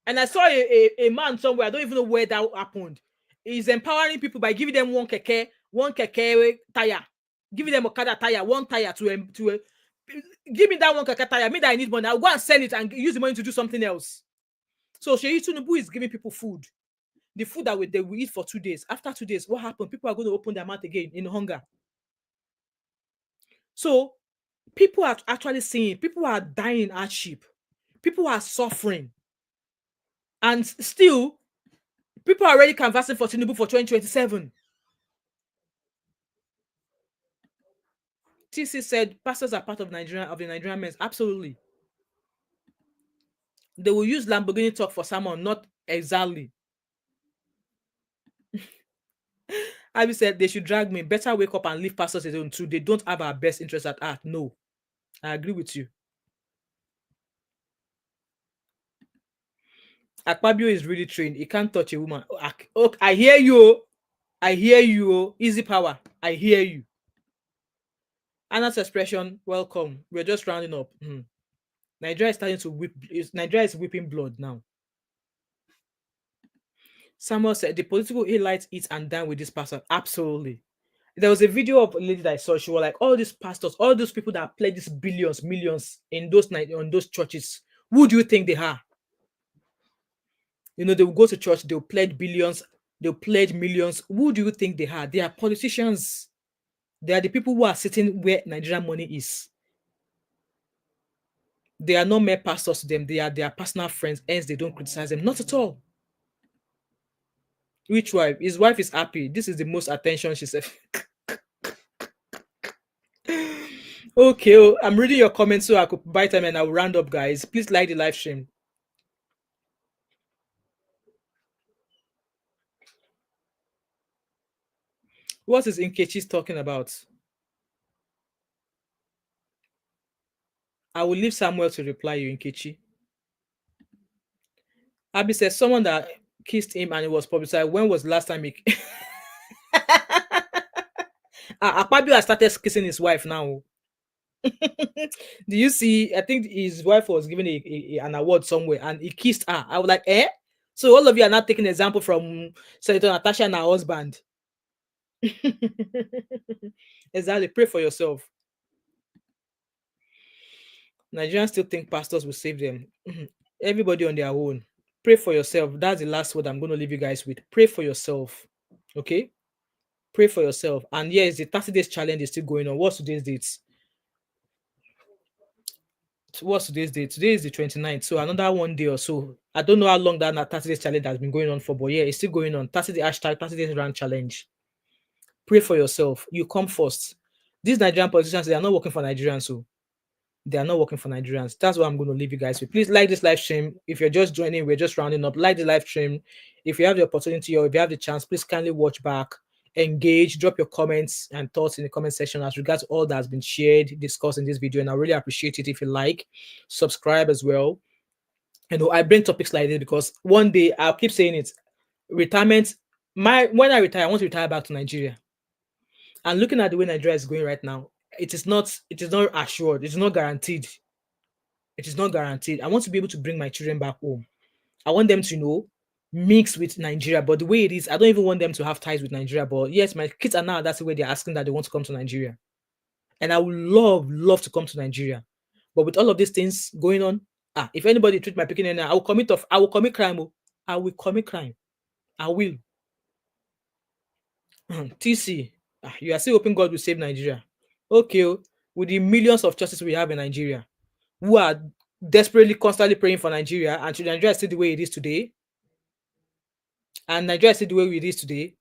And I saw a man somewhere, I don't even know where that happened. He's empowering people by giving them one keke tire. Giving them a Okada tire, one tire to give me that one keke tire. Me that I need money, I'll go and sell it and use the money to do something else. So Seyi Tinubu is giving people food. The food that they will eat for 2 days. After 2 days, what happened? People are going to open their mouth again in hunger. So people are actually seeing, people are dying in hardship. People are suffering. And still, people are already canvassing for Tinubu for 2027. TC said, pastors are part of the Nigerian men. Absolutely. They will use Lamborghini talk for someone, not exactly. Abby said they should drag me. Better wake up and leave pastors alone too. They don't have our best interest at heart. No, I agree with you. Akpabio is really trained. He can't touch a woman. Okay, I hear you. I hear you. Easy power. I hear you. Anna's expression, welcome. We're just rounding up. Nigeria is starting to whip. Nigeria is whipping blood now. Samuel said the political elites eat and dine with this pastor. Absolutely. There was a video of a lady that I saw. She was like, all these pastors, all those people that pledge these billions, millions in those churches. Who do you think they are? You know, they will go to church, they'll pledge billions, they'll pledge millions. Who do you think they are? They are politicians. They are the people who are sitting where Nigerian money is. They are not mere pastors to them. They are their personal friends, hence they don't criticize them. Not at all. Which wife? His wife is happy. This is the most attention she said. Okay, I'm reading your comments so I could buy time and I'll round up, guys. Please like the live stream. What is Nkechi's talking about? I will leave Samuel to reply you, Nkechi. Abby says someone that kissed him and it was publicized. When was the last time he... Akpabio has started kissing his wife now. Do you see? I think his wife was given an award somewhere and he kissed her. I was like, eh? So all of you are not taking an example from Senator Natasha and her husband. Exactly. Pray for yourself. Nigerians still think pastors will save them. Everybody on their own. Pray for yourself. That's the last word I'm going to leave you guys with. Pray for yourself. Okay? Pray for yourself. And yes, the 30 days challenge is still going on. What's today's date? What's today's date? Today is the 29th. So another 1 day or so. I don't know how long that 30 days challenge has been going on for, but yeah, it's still going on. 30 day hashtag 30 days run challenge. Pray for yourself. You come first. These Nigerian politicians, they are not working for Nigerians, so they are not working for Nigerians. That's what I'm going to leave you guys with. Please like this live stream. If you're just joining, we're just rounding up. Like the live stream. If you have the opportunity or if you have the chance, please kindly watch back, engage, drop your comments and thoughts in the comment section as regards all that has been shared, discussed in this video. And I really appreciate it if you like, subscribe as well. You know, I bring topics like this because one day I'll keep saying it. Retirement. When I retire, I want to retire back to Nigeria. And looking at the way Nigeria is going right now, it is not assured, it is not guaranteed. It is not guaranteed. I want to be able to bring my children back home. I want them to mix with Nigeria, but the way it is, I don't even want them to have ties with Nigeria. But yes, my kids are now that's the way they're asking that they want to come to Nigeria. And I would love to come to Nigeria. But with all of these things going on, if anybody treat my picking, I will commit crime. I will commit crime. I will. TC, you are still hoping God will save Nigeria. Okay, with the millions of churches we have in Nigeria, who are desperately, constantly praying for Nigeria, and Nigeria is still the way it is today, and Nigeria is still the way it is today.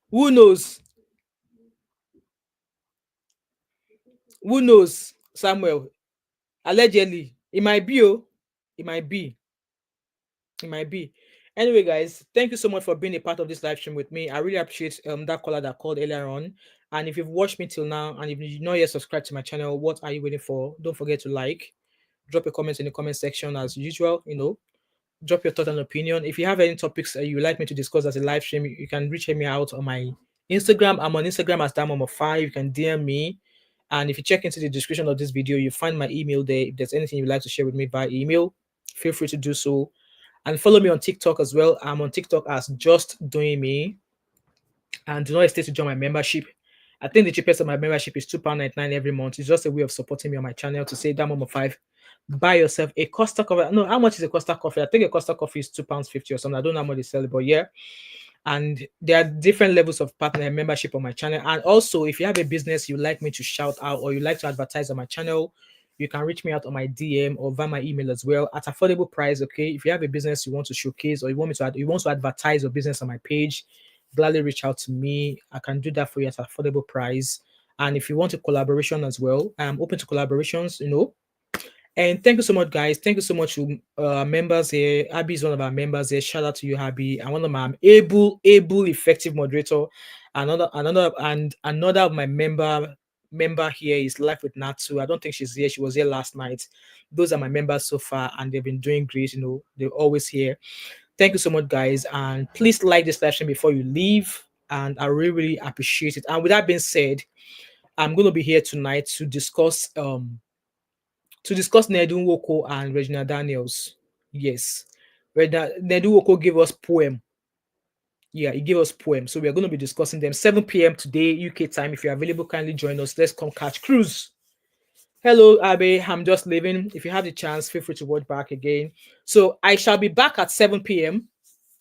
Who knows? Who knows, Samuel? Allegedly, it might be. It might be. It might be. Anyway, guys, thank you so much for being a part of this live stream with me. I really appreciate that caller that called earlier on. And if you've watched me till now, and if you're not yet subscribed to my channel, what are you waiting for? Don't forget to like, drop a comment in the comment section as usual. Drop your thought and opinion. If you have any topics you would like me to discuss as a live stream, you can reach me out on my Instagram. I'm on Instagram as Damom5. You can DM me. And if you check into the description of this video, you find my email there. If there's anything you'd like to share with me by email, feel free to do so. And follow me on TikTok as well. I'm on TikTok as Just Doing Me. And do not hesitate to join my membership. I think the cheapest of my membership is £2.99 every month. It's just a way of supporting me on my channel to say Damom5. Buy yourself a Costa coffee. No, how much is a Costa coffee? I think a Costa coffee is £2.50 or something. I don't know how much they sell it, but yeah. And there are different levels of partner membership on my channel. And also, if you have a business you'd like me to shout out or you'd like to advertise on my channel, you can reach me out on my DM or via my email as well at affordable price. Okay, if you have a business you want to showcase or you want to advertise your business on my page, gladly reach out to me. I can do that for you at affordable price. And if you want a collaboration as well, I'm open to collaborations. And thank you so much, guys. Thank you so much to members here. Abby is one of our members here. Shout out to you, Abby. And one of my able, effective moderator. Another of my member here is Life with Natsu. I don't think she's here. She was here last night. Those are my members so far, and they've been doing great. They're always here. Thank you so much, guys. And please like this live stream before you leave. And I really, really appreciate it. And with that being said, I'm going to be here tonight to discuss Nedu Nwoko and Regina Daniels. Yes. Nedu Nwoko gave us poem. Yeah, he gave us poem. So we're going to be discussing them 7 p.m. today, UK time. If you're available, kindly join us. Let's come catch cruise. Hello, Abe. I'm just leaving. If you have the chance, feel free to watch back again. So I shall be back at 7 p.m.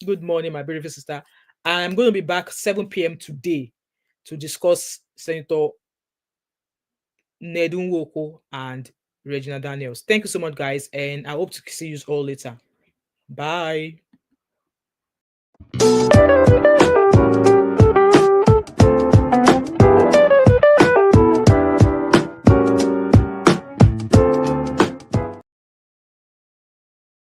Good morning, my beautiful sister. I'm going to be back 7 p.m. today to discuss Senator Nedu Nwoko and Regina Daniels. Thank you so much, guys, and I hope to see you all later. Bye.